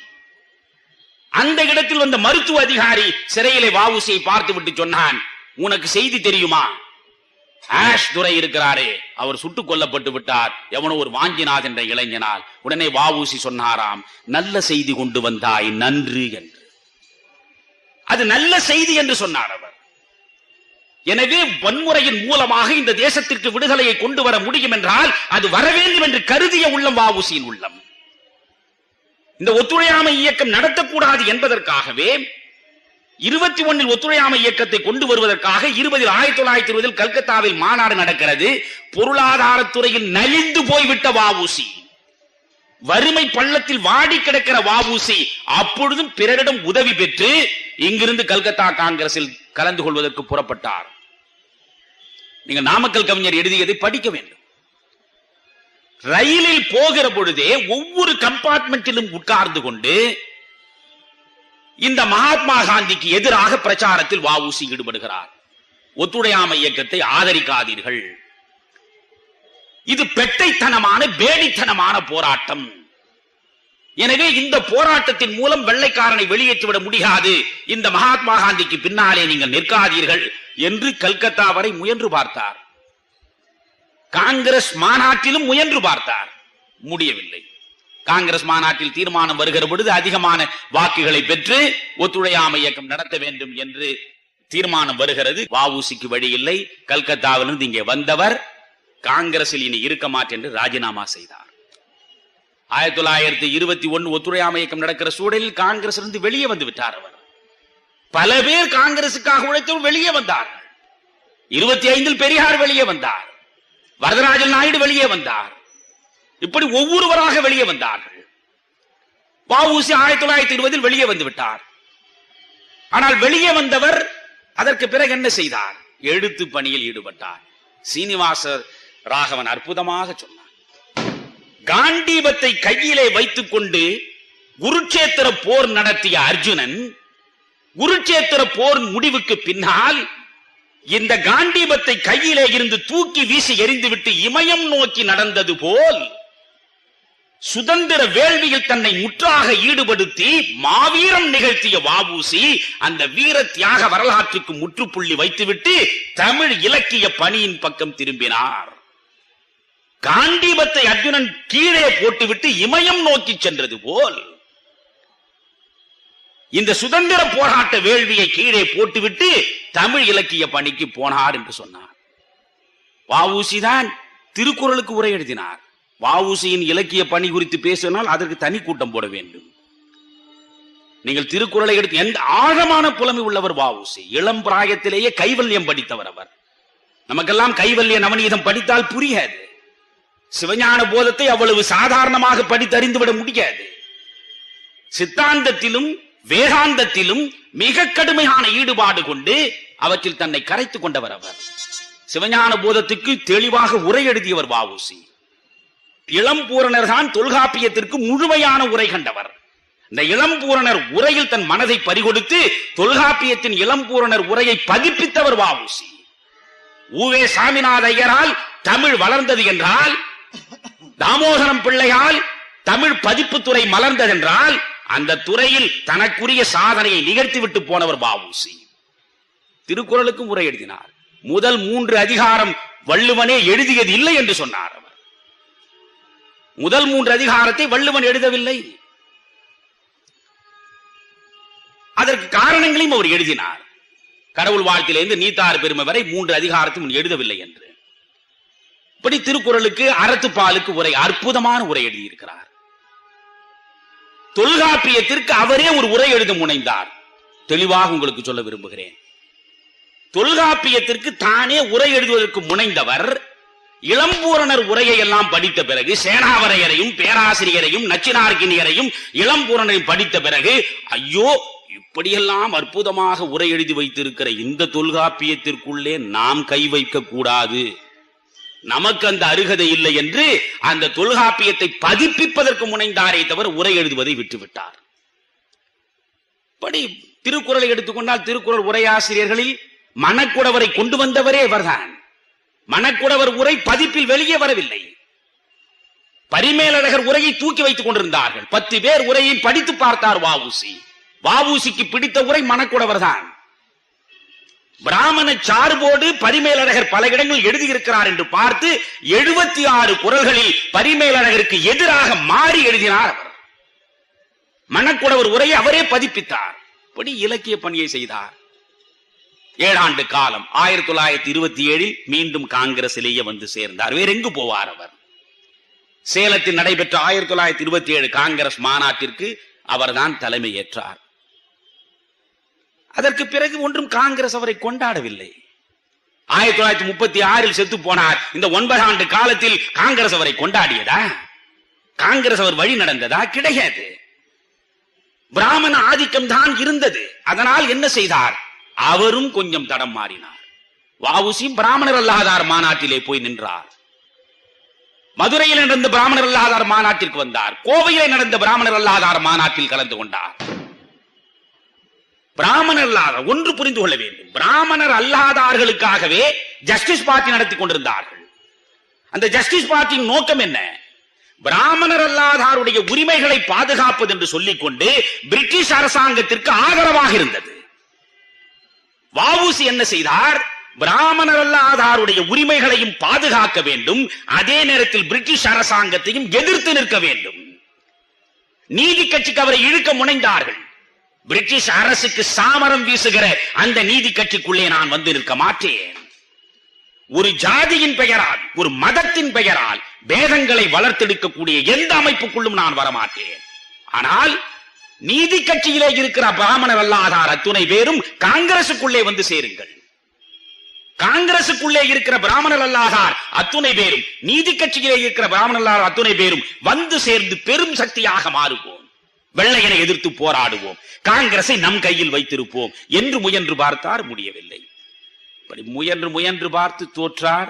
அந்த இடத்தில் வந்த மருத்துவ அதிகாரி சிறையிலே வஉசியை பார்த்து விட்டு சொன்னான், உனக்கு செய்தி தெரியுமா? ஆஷ்துரை இருக்கிறாரே, அவர் சுட்டுக் கொல்லப்பட்டு விட்டார், எவனோ ஒரு வாஞ்சிநாத் என்ற இளைஞனால். உடனே வஉசி சொன்னாராம், நல்ல செய்தி கொண்டு வந்தாய், நன்று என்று. அது நல்ல செய்தி என்று சொன்னார் அவர். எனவே வன்முறையின் மூலமாக இந்த தேசத்திற்கு விடுதலையை கொண்டு வர முடியும் என்றால் அது வர வேண்டும் என்று கருதிய உள்ளம் வஉசியின் உள்ளம். இந்த ஒத்துழையாமை இயக்கம் நடத்தக்கூடாது என்பதற்காகவே 21 ஒத்துழையாமை இயக்கத்தை கொண்டு வருவதற்காக 1920 கல்கத்தாவில் மாநாடு நடக்கிறது. பொருளாதாரத்துறையில் நலிந்து போய்விட்ட வஉசி, வறுமை பள்ளத்தில் வாடி கிடக்கிற வஉசி அப்பொழுதும் பிறரிடம் உதவி பெற்று இங்கிருந்து கல்கத்தா காங்கிரஸில் கலந்து கொள்வதற்கு புறப்பட்டார். நீங்கள் நாமக்கல் கவிஞர் எழுதியதை படிக்க வேண்டும். ரயிலில் போகிற பொழுதே ஒவ்வொரு கம்பார்ட்மெண்டிலும் உட்கார்ந்து கொண்டு இந்த மகாத்மா காந்திக்கு எதிராக பிரச்சாரத்தில் வஉசி ஈடுபடுகிறார். ஒத்துழையாமை இயக்கத்தை ஆதரிக்காதீர்கள், இது பெட்டைத்தனமான பேடித்தனமான போராட்டம். எனவே இந்த போராட்டத்தின் மூலம் வெள்ளைக்காரனை வெளியேற்றிவிட முடியாது, இந்த மகாத்மா காந்திக்கு பின்னாலே நீங்கள் நிற்காதீர்கள் என்று கல்கத்தா வரை முயன்று பார்த்தார். காங்கிரஸ் மாநாட்டிலும் முயன்று பார்த்தார், முடியவில்லை. காங்கிரஸ் மாநாட்டில் தீர்மானம் வருகிற பொழுது அதிகமான வாக்குகளை பெற்று ஒத்துழையாமை இயக்கம் நடத்த வேண்டும் என்று தீர்மானம் வருகிறது. வஉசிக்கு வழி இல்லை. கல்கத்தாவிலிருந்து இங்கே வந்தவர் காங்கிரஸில் இனி இருக்க மாட்டேன் என்று ராஜினாமா செய்தார். 1921 ஒத்துழையாமை இயக்கம் நடக்கிற சூழலில் காங்கிரஸ் இருந்து வெளியே வந்து விட்டார் அவர். பல பேர் காங்கிரசுக்காக உழைத்தவர் வெளியே வந்தார்கள். 25 பெரியார் வெளியே வந்தார், வரதராஜன் நாயுடு வெளியே வந்தார், இப்படி ஒவ்வொருவராக வெளியே வந்தார்கள். வஉசி 1920 வெளியே வந்து விட்டார். ஆனால் வெளியே வந்தவர் அதற்கு பிறகு என்ன செய்தார்? எழுத்து பணியில் ஈடுபட்டார். சீனிவாச ராகவன் அற்புதமாக சொன்னார், காண்டீபத்தை கையிலே வைத்துக் கொண்டு குருட்சேத்திர போர் நடத்திய அர்ஜுனன் குருட்சேத்திர போர் முடிவுக்கு பின்னால் இந்த காண்டீபத்தை கையிலே இருந்து தூக்கி வீசி எறிந்துவிட்டு இமயம் நோக்கி நடந்தது போல் சுதந்திர வேள்வியில் தன்னை முற்றாக ஈடுபடுத்தி மாவீரம் நிகழ்த்திய வஉசி அந்த வீர தியாக வரலாற்றுக்கு முற்றுப்புள்ளி வைத்துவிட்டு தமிழ் இலக்கிய பணியின் பக்கம் திரும்பினார். காண்டீபத்தை அர்ஜுனன் கீழே போட்டுவிட்டு இமயம் நோக்கி சென்றது போல் இந்த சுதந்திர போராட்ட வேள்வியை கீழே போட்டுவிட்டு தமிழ் இலக்கிய பணிக்கு போனார் என்று சொன்னார். வஉசி தான் திருக்குறளுக்கு உரை எழுதினார். வஉசியின் இலக்கிய பணி குறித்து பேசினால் அதற்கு தனி கூட்டம் போட வேண்டும். நீங்கள் திருக்குறளை எடுத்து எந்த ஆழமான புலமை உள்ளவர் வஉசி. இளம் பிராயத்திலேயே கைவல்யம் படித்தவர் அவர். நமக்கெல்லாம் கைவல்ய நவநீதம் படித்தால் புரியாது. சிவஞான போதத்தை அவ்வளவு சாதாரணமாக படித்தறிந்து விட முடியாது. சித்தாந்தத்திலும் வேதாந்தத்திலும் மிக கடுமையான ஈடுபாடு கொண்டு அவற்றில் தன்னை கரைத்துக் கொண்டவர் அவர். சிவஞான போதத்துக்கு தெளிவாக உரை எழுதியவர் வஉசி. இளம்பூரணர் தான் தொல்காப்பியத்திற்கு முழுமையான உரை கண்டவர். இந்த இளம்பூரணர் உரையில் தன் மனதை பறிகொடுத்து தொல்காப்பியத்தின் இளம்பூரணர் உரையை பதிப்பித்தவர் வ.உ.சி. உவே சாமிநாத ஐயரால் தமிழ் வளர்ந்தது என்றால், தாமோதரம் பிள்ளையால் தமிழ் பதிப்புத்துறை மலர்ந்ததென்றால், அந்த துறையில் தனக்குரிய சாதனையை நிகழ்த்திவிட்டு போனவர் வ.உ.சி. திருக்குறளுக்கும் உரை எழுதினார். முதல் 3 அதிகாரம் வள்ளுவனே எழுதியது இல்லை என்று சொன்னார். அவர் முதல் 3 அதிகாரத்தை வள்ளுவன் எழுதவில்லை. அதற்கு காரணங்களையும் அவர் எழுதினார். கடவுள் வாழ்த்திலிருந்து நீத்தாறு பெருமை வரை 3 அதிகாரத்தையும் எழுதவில்லை என்று. இப்படி திருக்குறளுக்கு அறத்துப்பாலுக்கு உரை, அற்புதமான உரை எழுதியிருக்கிறார். தொல்காப்பியத்திற்கு அவரே ஒரு உரை எழுத முனைந்தார். தெளிவாக உங்களுக்கு சொல்ல விரும்புகிறேன். தொல்காப்பியத்திற்கு தானே உரை எழுதுவதற்கு முனைந்தவர் இளம்பூரணர் உரையை எல்லாம் படித்த பிறகு, சேனாவரையரையும் பேராசிரியரையும் நச்சினார்கினியரையும் இளம்பூரணரையும் படித்த பிறகு, ஐயோ இப்படியெல்லாம் அற்புதமாக உரை எழுதி வைத்திருக்கிற இந்த தொல்காப்பியத்திற்குள்ளே நாம் கை வைக்க கூடாது, நமக்கு அந்த அருகதை இல்லை என்று அந்த தொல்காப்பியத்தை பதிப்பிப்பதற்கு முனைந்தாரே தவிர உரை எழுதுவதை விட்டுவிட்டார். இப்படி திருக்குறளை எடுத்துக்கொண்டால் திருக்குறள் உரையாசிரியர்களில் மணக்குடவரை கொண்டு வந்தவரே இவர்தான். மணக்குடவர் உரை பதிப்பில் வெளியே வரவில்லை. பரிமேலழகர் உரையை தூக்கி வைத்துக் கொண்டிருந்தார்கள். 10 பேர் உரையை படித்து பார்த்தார் வ.உ.சி. வ.உ.சிக்கு பிடித்த உரை மணக்குடவர் தான். பிராமண சார்போடு பரிமேலழகர் பல இடங்கள் எழுதியிருக்கிறார் என்று பார்த்து 76 குறள்களில் பரிமேலழகருக்கு எதிராக மாறி எழுதினார் அவர். மணக்குடவர் உரையை அவரே பதிப்பித்தார். இப்படி இலக்கிய பணியை செய்தார். 7 ஆண்டு காலம் 1927 மீண்டும் காங்கிரசிலேயே வந்து சேர்ந்தார். வேற எங்கு போவார் அவர்? சேலத்தில் நடைபெற்ற 1927 காங்கிரஸ் மாநாட்டிற்கு அவர்தான் தலைமை ஏற்றார். அதற்கு பிறகு ஒன்றும் காங்கிரஸ் அவரை கொண்டாடவில்லை. 1936 செத்து போனார். இந்த 9 ஆண்டு காலத்தில் காங்கிரஸ் அவரை கொண்டாடியதா? காங்கிரஸ் அவர் வழி நடந்ததா? கிடையாது. பிராமண ஆதிக்கம் தான் இருந்தது. அதனால் என்ன செய்தார்? அவரும் கொஞ்சம் தடம் மாறினார். வ.உ.சி. பிராமணர் அல்லாதார் மாநாட்டிலே போய் நின்றார். மதுரையில் நடந்த பிராமணர் அல்லாதார் மாநாட்டிற்கு வந்தார். கோவையிலே நடந்த பிராமணர் அல்லாதார் மாநாட்டில் கலந்து கொண்டார். பிராமணர் அல்லாதார், ஒன்று புரிந்து கொள்ள வேண்டும், பிராமணர் அல்லாதார்களுக்காகவே ஜஸ்டிஸ் பார்ட்டி நடத்தி கொண்டிருந்தார்கள். அந்த ஜஸ்டிஸ் பார்ட்டியின் நோக்கம் என்ன? பிராமணர் அல்லாதாருடைய உரிமைகளை பாதுகாப்பது என்று சொல்லிக் கொண்டு பிரிட்டிஷ் அரசாங்கத்திற்கு ஆதரவாக இருந்தது. வ.உ.சி. என்ன செய்தார்? பிராமணர் அல்லாதாருடைய உரிமைகளையும் பாதுகாக்க வேண்டும், அதே நேரத்தில் பிரிட்டிஷ் அரசாங்கத்தையும் எதிர்த்து நிற்க வேண்டும். நீதி கட்சிக்கு அவரை இழுக்க முனைந்தார்கள். பிரிட்டிஷ் அரசுக்கு சாமரம் வீசுகிற அந்த நீதி கட்சிக்குள்ளே நான் வந்து நிற்க மாட்டேன். ஒரு ஜாதியின் பெயரால், ஒரு மதத்தின் பெயரால் பேதங்களை வளர்த்தெடுக்கக்கூடிய எந்த அமைப்புக்குள்ளும் நான் வரமாட்டேன். ஆனால் நீதி கட்சியிலே இருக்கிற பிராமணர் அல்லாதார் அத்துணை பேரும் காங்கிரசுக்குள்ளே வந்து சேருங்கள். காங்கிரசுக்குள்ளே இருக்கிற பிராமணர் அல்லாதார் அத்துணை பேரும், நீதி கட்சியிலே இருக்கிற பிராமணர் அல்லாதார் அத்துணை பேரும் வந்து சேர்ந்து பெரும் சக்தியாக மாறுவோம், வெள்ளையனை எதிர்த்து போராடுவோம், காங்கிரஸை நம் கையில் வைத்திருப்போம் என்று முயன்று பார்த்தார். முடியவில்லை. முயன்று பார்த்து தோற்றார்.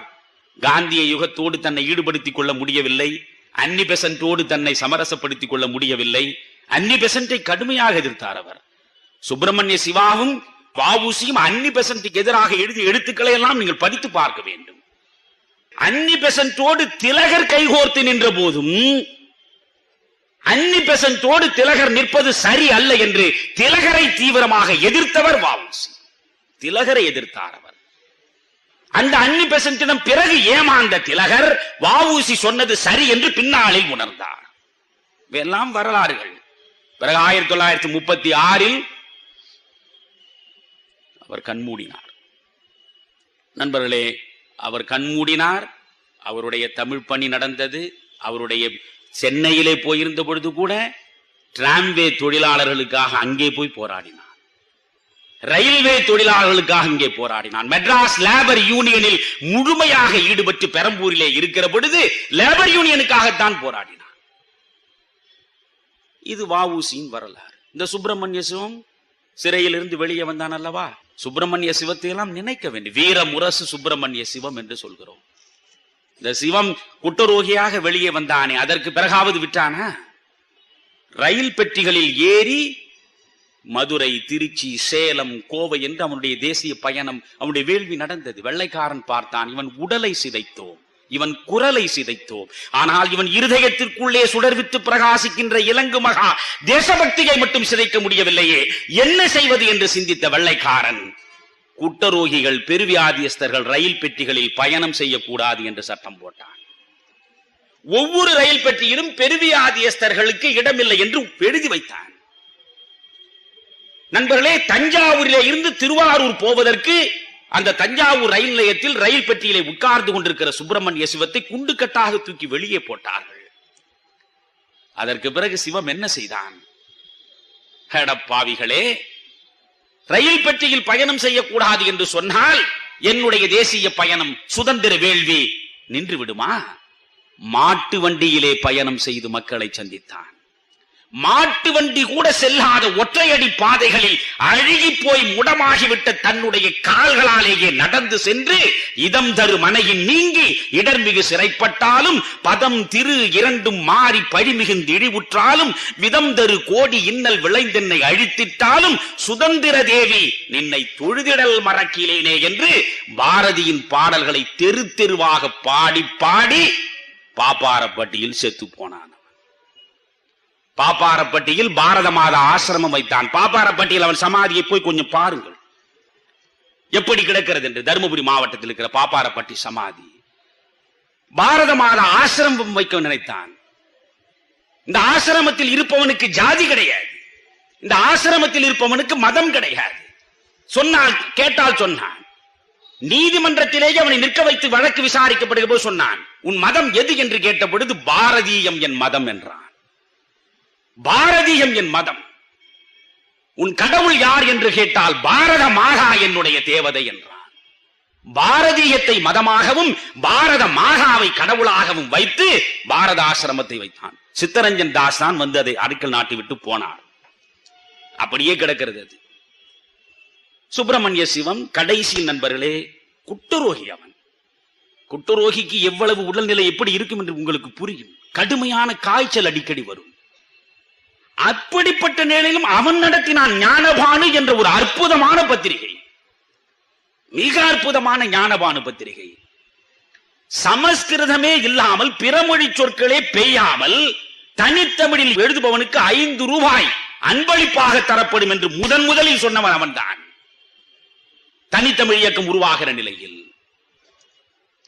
காந்திய யுகத்தோடு தன்னை ஈடுபடுத்திக் கொள்ள முடியவில்லை. அன்னி பெசன்ட்டோடு தன்னை சமரசப்படுத்திக் கொள்ள முடியவில்லை. அன்னி பெசன்ட்டை கடுமையாக எதிர்த்தார் அவர். சுப்பிரமணிய சிவாவும் வ.உ.சியும் அன்னி பெசன்ட்டுக்கு எதிராக எழுதிய எழுத்துக்களை எல்லாம் நீங்கள் படித்து பார்க்க வேண்டும். அன்னி பெசன்ட்டோடு திலகர் கைகோர்த்து நின்ற போதும் அன்னி பெசன்ட்டோடு திலகர் நிற்பது சரி அல்ல என்று திலகரை தீவிரமாக எதிர்த்தவர் வ.உ.சி. திலகரை எதிர்த்தார் அவர். அந்த அன்னி பெசன்ட்டிடம் பிறகு ஏமாந்த திலகர் வ.உ.சி. சொன்னது சரி என்று பின்னாளில் உணர்ந்தார். எல்லாம் வரலாறுகள். பிறகு 1936 அவர் கண்மூடினார். நண்பர்களே, அவர் கண்மூடினார். அவருடைய தமிழ் பணி நடந்தது. அவருடைய சென்னையிலே போயிருந்த பொழுது கூட டிராம்வே தொழிலாளர்களுக்காக அங்கே போய் போராடினார். ரயில்வே தொழிலாளர்களுக்காக இங்கே போராடினார். மெட்ராஸ் லேபர் யூனியனில் முழுமையாக ஈடுபட்டு பெரம்பூரிலே இருக்கிற பொழுது லேபர் யூனியனுக்காகத்தான் போராடினார். இது வ.உ.சியின் வரலாறு. இந்த சுப்பிரமணிய சிவம் சிறையிலிருந்து வெளியே வந்தான் அல்லவா? சுப்பிரமணிய சிவத்தை எல்லாம் நினைக்க வேண்டும். வீர முரசு சுப்பிரமணிய சிவம் என்று சொல்கிறோம். இந்த சிவம் குட்டரோகியாக வெளியே வந்தானே, அதற்கு பிறகாவது விட்டானா? ரயில் பெட்டிகளில் ஏறி மதுரை, திருச்சி, சேலம், கோவை என்று அவனுடைய தேசிய பயணம், அவனுடைய வேள்வி நடந்தது. வெள்ளைக்காரன் பார்த்தான், இவன் உடலை சிதைத்தோம், இவன் குரலை சிதைத்தோம், ஆனால் இவன் இருதயத்திற்குள்ளே சுடர்விட்டு பிரகாசிக்கின்ற இலங்கு மகா தேசபக்தியை மட்டும் சிதைக்க முடியவில்லையே, என்ன செய்வது என்று சிந்தித்த வெள்ளைக்காரன் குட்டரோகிகள், பெருவியாதியஸ்தர்கள் ரயில் பெட்டிகளில் பயணம் செய்யக்கூடாது என்று சட்டம் போட்டான். ஒவ்வொரு ரயில் பெட்டியிலும் பெருவியாதியஸ்தர்களுக்கு இடமில்லை என்று எழுதி வைத்தான். நண்பர்களே, தஞ்சாவூரிலே இருந்து திருவாரூர் போவதற்கு அந்த தஞ்சாவூர் ரயில் நிலையத்தில் ரயில் பெட்டியிலே உட்கார்ந்து கொண்டிருக்கிற சுப்பிரமணிய சிவத்தை குண்டுக்கட்டாக தூக்கி வெளியே போட்டார்கள். அதற்கு பிறகு சிவம் என்ன செய்தான்? பாவிகளே, ரயில் பெட்டியில் பயணம் செய்யக்கூடாது என்று சொன்னால் என்னுடைய தேசிய பயணம், சுதந்திர வேள்வி நின்று விடுமா? மாட்டு வண்டியிலே பயணம் செய்து மக்களை சந்தித்தான். மாட்டு வண்டி கூட செல்லாத ஒற்றையடி பாதைகளில் அழுகி போய் முடமாகிவிட்ட தன்னுடைய கால்களாலேயே நடந்து சென்று இதம் தரு மனையின் நீங்கி இடர்மிகு சிறைப்பட்டாலும் பதம் திரு இரண்டும் மாறி பழிமிகுந்து இழிவுற்றாலும் விதம் தரு கோடி இன்னல் விளைந்தென்னை அழித்திட்டாலும் சுதந்திர தேவி நின்னை தொழுதிடல் மறக்கிலேனே என்று பாரதியின் பாடல்களை தெரு தெருவாக பாடி பாடி பாப்பாரப்பட்டியில் செத்து போனான். பாப்பாரப்பட்டியில் பாரத மாதா ஆசிரமம் வைத்தான். பாப்பாரப்பட்டியில் அவன் சமாதியை போய் கொஞ்சம் பாருங்கள் எப்படி கிடக்கிறது என்று. தருமபுரி மாவட்டத்தில் இருக்கிற பாப்பாரப்பட்டி சமாதி. பாரத மாதா ஆசிரமம் வைக்க நினைத்தான். இந்த ஆசிரமத்தில் இருப்பவனுக்கு ஜாதி கிடையாது, இந்த ஆசிரமத்தில் இருப்பவனுக்கு மதம் கிடையாது. சொன்னால் கேட்டால் சொன்னான். நீதிமன்றத்திலேயே அவனை நிற்க வைத்து வழக்கு விசாரிக்கப்படுகிற போது சொன்னான், உன் மதம் எது என்று கேட்ட பொழுது பாரதீயம் என் மதம் என்றான். பாரதீயம் என் மதம். உன் கடவுள் யார் என்று கேட்டால் பாரத மாதா என்னுடைய தேவதை என்றான். பாரதீயத்தை மதமாகவும் பாரத மாதாவை கடவுளாகவும் வைத்து பாரத ஆசிரமத்தை வைத்தான். சித்தரஞ்சன் தாஸ் தான் வந்து அதை அடிக்கல் நாட்டி விட்டு போனார். அப்படியே கிடக்கிறது அது. சுப்பிரமணிய சிவம் கடைசி நண்பர்களே குட்டரோகி. அவன் குட்டரோகிக்கு எவ்வளவு உடல்நிலை எப்படி இருக்கும் என்று உங்களுக்கு புரியும். கடுமையான காய்ச்சல் அடிக்கடி வரும். அப்படிப்பட்ட நிலையிலும் அவன் நடத்தினான் ஞானபானு என்ற ஒரு அற்புதமான பத்திரிகை, மிக அற்புதமான ஞானபானு பத்திரிகை. சமஸ்கிருதமே இல்லாமல் பிறமொழி சொற்களே பெய்யாமல் தனித்தமிழில் எழுதுபவனுக்கு 5 ரூபாய் அன்பளிப்பாக தரப்படும் என்று முதலில் சொன்னவன் அவன்தான். தனித்தமிழ் இயக்கம் உருவாகிற நிலையில்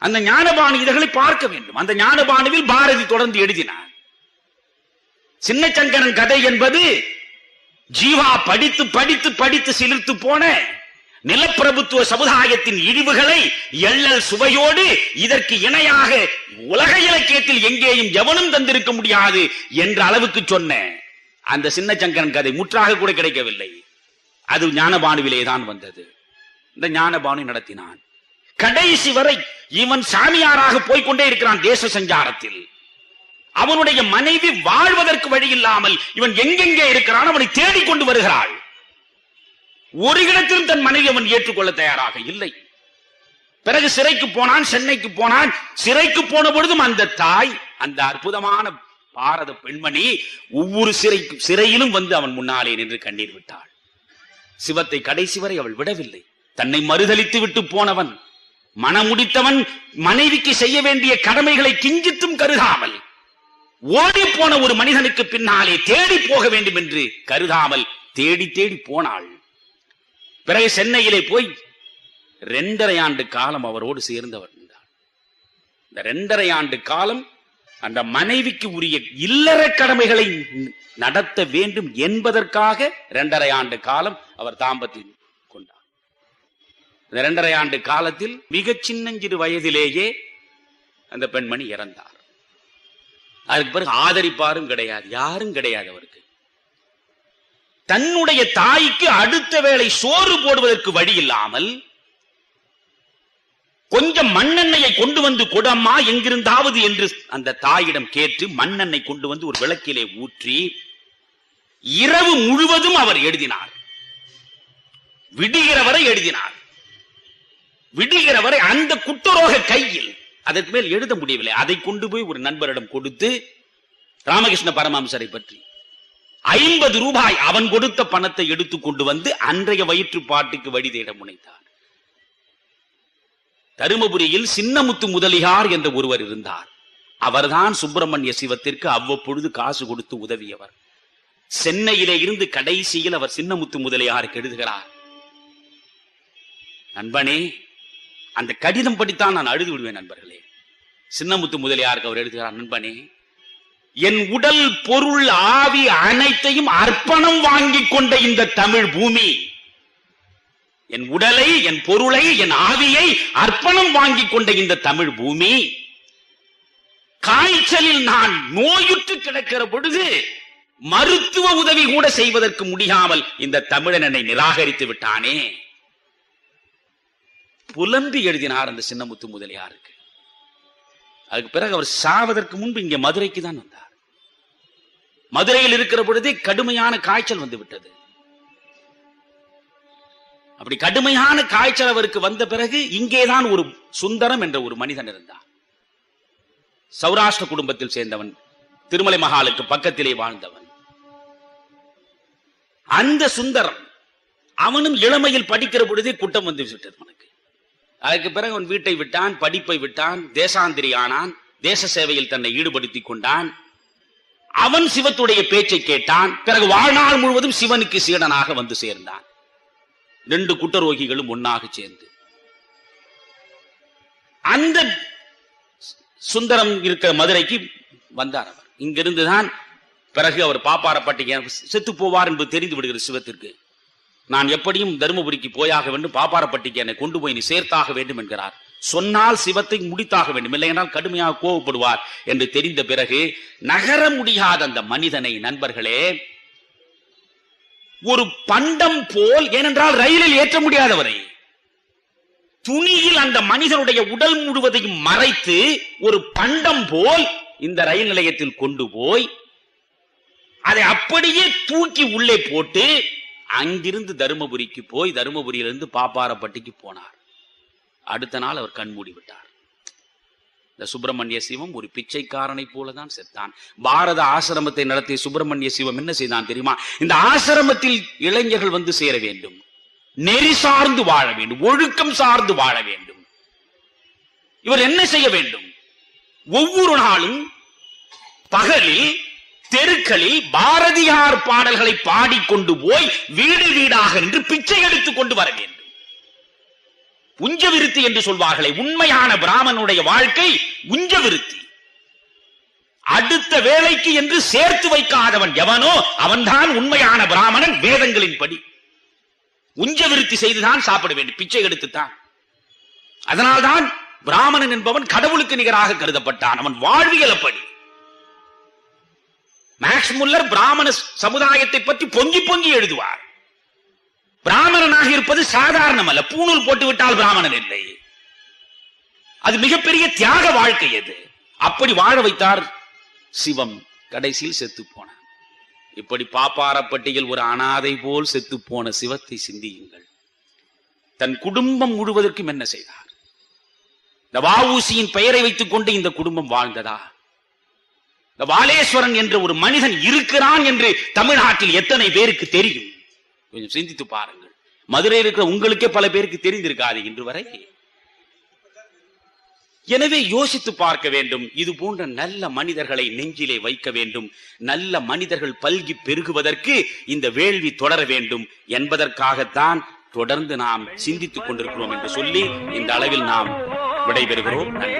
அந்த ஞானபானு இதழ்களை பார்க்க வேண்டும். அந்த ஞானபானுவில் பாரதி தொடர்ந்து எழுதினார். சின்னச்சங்கரன் கதை என்பது ஜீவா படித்து படித்து படித்து சிலிர்த்து போன நிலப்பிரபுத்துவ சமுதாயத்தின் இழிவுகளை எள்ளல் சுவையோடு இதற்கு இணையாக உலக இலக்கியத்தில் எங்கேயும் எவனும் தந்திருக்க முடியாது என்ற அளவுக்கு சொன்ன அந்த சின்னச்சங்கரன் கதை முற்றாக கூட கிடைக்கவில்லை. அது ஞானபானுவிலே தான் வந்தது. இந்த ஞானபானு நடத்தினான். கடைசி வரை இவன் சாமியாராக போய்கொண்டே இருக்கிறான் தேச சஞ்சாரத்தில். அவனுடைய மனைவி வாழ்வதற்கு வழி இல்லாமல் இவன் எங்கெங்கே இருக்கிறான் அவனை தேடிக்கொண்டு வருகிறாள். ஒரு இடத்திலும் தன் மனைவி அவன் ஏற்றுக்கொள்ள தயாராக இல்லை. பிறகு சிறைக்கு போனான், சென்னைக்கு போனான். சிறைக்கு போன பொழுதும் அந்த தாய், அந்த அற்புதமான பாரத பெண்மணி ஒவ்வொரு சிறையிலும் வந்து அவன் முன்னாலே நின்று கண்ணீர் விட்டாள். சிவத்தை கடைசி வரை அவள் விடவில்லை. தன்னை மறுதலித்து விட்டு போனவன், மனமுடித்தவன், மனைவிக்கு செய்ய வேண்டிய கடமைகளை கிஞ்சித்தும் கருதாமல் ஓடி போன ஒரு மனிதனுக்கு பின்னாலே தேடி போக வேண்டும் என்று கருதாமல் தேடி தேடி போனாள். பிறகு சென்னையிலே போய் 2.5 ஆண்டு காலம் அவரோடு சேர்ந்தவர். இந்த 2.5 ஆண்டு காலம் அந்த மனைவிக்கு உரிய இல்லற கடமைகளை நடத்த வேண்டும் என்பதற்காக 2.5 ஆண்டு காலம் அவர் தாம்பத்தியம் கொண்டார். இந்த 2.5 ஆண்டு காலத்தில் மிக சின்னஞ்சிறு வயதிலேயே அந்த பெண்மணி இறந்தார். அதுக்கு பிறகு ஆதரிப்பாரும் கிடையாது, யாரும் கிடையாது அவருக்கு. தன்னுடைய தாய்க்கு அடுத்த வேளை சோறு போடுவதற்கு வழி இல்லாமல் கொஞ்சம் மண்ணெண்ணெயை கொண்டு வந்து கொடம்மா எங்கிருந்தாவது என்று அந்த தாயிடம் கேட்டு மண்ணெண்ணெய் கொண்டு வந்து ஒரு விளக்கிலே ஊற்றி இரவு முழுவதும் அவர் எழுதினார். விடுகிற வரை எழுதினார். விடுகிற வரை அந்த குட்டரோக கையில் அதற்கு மேல் எழுத முடியவில்லை. அதை கொண்டு போய் ஒரு நண்பரிடம் கொடுத்து ராமகிருஷ்ண பரமஹம்சரை பற்றி 50 ரூபாய் அவன் கொடுத்த பணத்தை எடுத்து கொண்டு வந்து அன்றைய வயிற்றுப்பாட்டுக்கு வழி தேட முனைத்தார். தருமபுரியில் சின்னமுத்து முதலியார் என்ற ஒருவர் இருந்தார். அவர்தான் சுப்பிரமணிய சிவத்திற்கு அவ்வப்பொழுது காசு கொடுத்து உதவியவர். சென்னையிலே இருந்து கடைசியில் அவர் சின்னமுத்து முதலியாருக்கு எழுதுகிறார், நண்பனே, அந்த கடிதம் படித்தான் நான் அழுது விடுவேன் நண்பர்களே. சின்னமுத்து முதலியாருக்கு அவர் எழுதுகிறார், நண்பனே, என் உடல் பொருள் ஆவி அனைத்தையும் அர்ப்பணம் வாங்கி கொண்ட இந்த தமிழ் பூமி, என் உடலை, என் பொருளை, என் ஆவியை அர்ப்பணம் வாங்கி கொண்ட இந்த தமிழ் பூமி, காய்ச்சலில் நான் நோயுற்று கிடக்கிற பொழுது மருத்துவ உதவி கூட செய்வதற்கு முடியாமல் இந்த தமிழன் என்னை நிராகரித்து விட்டானே. புலம்பி எழுதினார் அந்த சின்னமுத்து முதலியாருக்கு. அதுக்கு பிறகு அவர் சாவதற்கு முன்பு இங்கே மதுரைக்கு தான் வந்தார். மதுரையில் இருக்கிற பொழுதே கடுமையான காய்ச்சல் வந்து விட்டது. அப்படி கடுமையான காய்ச்சல் அவருக்கு வந்த பிறகு இங்கேதான் ஒரு சுந்தரம் என்ற ஒரு மனிதன் இருந்தார். சௌராஷ்டிர குடும்பத்தில் சேர்ந்தவன், திருமலை மகாலுக்கு பக்கத்திலே வாழ்ந்தவன். அந்த சுந்தரம் அவனும் இளமையில் படிக்கிற பொழுதே குட்டம் வந்து விட்டது அவனுக்கு. அதுக்கு பிறகு அவன் வீட்டை விட்டான், படிப்பை விட்டான், தேசாந்திரி ஆனான், தேச சேவையில் தன்னை ஈடுபடுத்திக் கொண்டான். அவன் சிவத்துடைய பேச்சை கேட்டான். பிறகு வாழ்நாள் முழுவதும் சிவனுக்கு சீடனாக வந்து சேர்ந்தான். 2 குட்டரோகிகளும் ஒன்னாக சேர்ந்து அந்த சுந்தரம் இருக்கிற மதுரைக்கு வந்தார். அவர் இங்கிருந்துதான் பிறகு அவர் பாப்பாரப்பட்டிக்கு செத்து போவார் என்பது தெரிந்து விடுகிறது சிவத்திற்கு. நான் எப்படியும் தருமபுரிக்கு போயாக வேண்டும், பாப்பாரப்பட்டிக்கு என்னை கொண்டு போய் நீ சேர்த்தாக வேண்டும் என்கிறார். சொன்னால் சிவத்தை முடித்தாக வேண்டும், இல்லை என்றால் கடுமையாக கோபப்படுவார் என்று தெரிந்த பிறகு நகர முடியாத அந்த மனிதனை நண்பர்களே ஒரு பண்டம் போல், ஏனென்றால் ரயிலில் ஏற்ற முடியாதவரை துணியில் அந்த மனிதனுடைய உடல் முழுவதையும் மறைத்து ஒரு பண்டம் போல் இந்த ரயில் நிலையத்தில் கொண்டு போய் அதை அப்படியே தூக்கி உள்ளே போட்டு அங்கிருந்து தருமபுரிக்கு போய் தருமபுரியிலிருந்து பாப்பாரப்பட்டிக்கு போனார். அடுத்த நாள் அவர் கண்மூடி விட்டார். இந்த சுப்பிரமணிய சிவம் ஒரு பிச்சைக்காரனை போலதான் செத்தான். பாரத ஆசிரமத்தை நடத்திய சுப்பிரமணிய சிவம் என்ன செய்தான் தெரியுமா? இந்த ஆசிரமத்தில் இளைஞர்கள் வந்து சேர வேண்டும், நெறி சார்ந்து வாழ வேண்டும், ஒழுக்கம் சார்ந்து வாழ வேண்டும். இவர் என்ன செய்ய வேண்டும்? ஒவ்வொரு நாளும் பகலில் தெருக்களில் பாரதியார் பாடல்களை பாடிக்கொண்டு போய் வீடு வீடாக நின்று பிச்சை எடுத்துக் கொண்டு வர வேண்டும். உஞ்சவிருத்தி என்று சொல்வார்களே, உண்மையான பிராமணனுடைய வாழ்க்கை உஞ்சவிருத்தி. அடுத்த வேலைக்கு என்று சேர்த்து வைக்காதவன் எவனோ அவன்தான் உண்மையான பிராமணன். வேதங்களின் படி உஞ்சவிருத்தி செய்துதான் சாப்பிட வேண்டும், பிச்சை எடுத்துத்தான். அதனால்தான் பிராமணன் என்பவன் கடவுளுக்கு நிகராக கருதப்பட்டான். அவன் வாழ்வியல் அப்படி. மேக்ஸ் முல்லர் பிராமண சமுதாயத்தை பற்றி பொங்கி பொங்கி எழுதுவார். பிராமணனாக இருப்பது சாதாரணம் அல்ல, பூணூல் போட்டு விட்டால் பிராமணன் இல்லை. அது மிகப்பெரிய தியாக வாழ்க்கை. அது அப்படி வாழ வைத்தார் சிவம். கடைசியில் செத்து போனார். இப்படி பாப்பாரப்பட்டியில் ஒரு அனாதை போல் செத்து போன சிவத்தை சிந்தியுங்கள். தன் குடும்பம் முழுவதற்கும் என்ன செய்தார்? இந்த வஉசியின் பெயரை வைத்துக் கொண்டு இந்த குடும்பம் வாழ்ந்ததா? இந்த வாலேஸ்வரன் என்ற ஒரு மனிதன் இருக்கிறான் என்று தமிழ்நாட்டில் எத்தனை பேருக்கு தெரியும்? கொஞ்சம் சிந்தித்து பாருங்கள். மதுரையில் இருக்கிற உங்களுக்கே பல பேருக்கு தெரிந்திருக்காது இன்று வரை. எனவே யோசித்து பார்க்க வேண்டும். இது போன்ற நல்ல மனிதர்களை நெஞ்சிலே வைக்க வேண்டும். நல்ல மனிதர்கள் பல்கி பெருகுவதற்கு இந்த வேள்வி தொடர வேண்டும் என்பதற்காகத்தான் தொடர்ந்து நாம் சிந்தித்துக் கொண்டிருக்கிறோம் என்று சொல்லி இந்த அளவில் நாம் விடைபெறுகிறோம். நன்றி.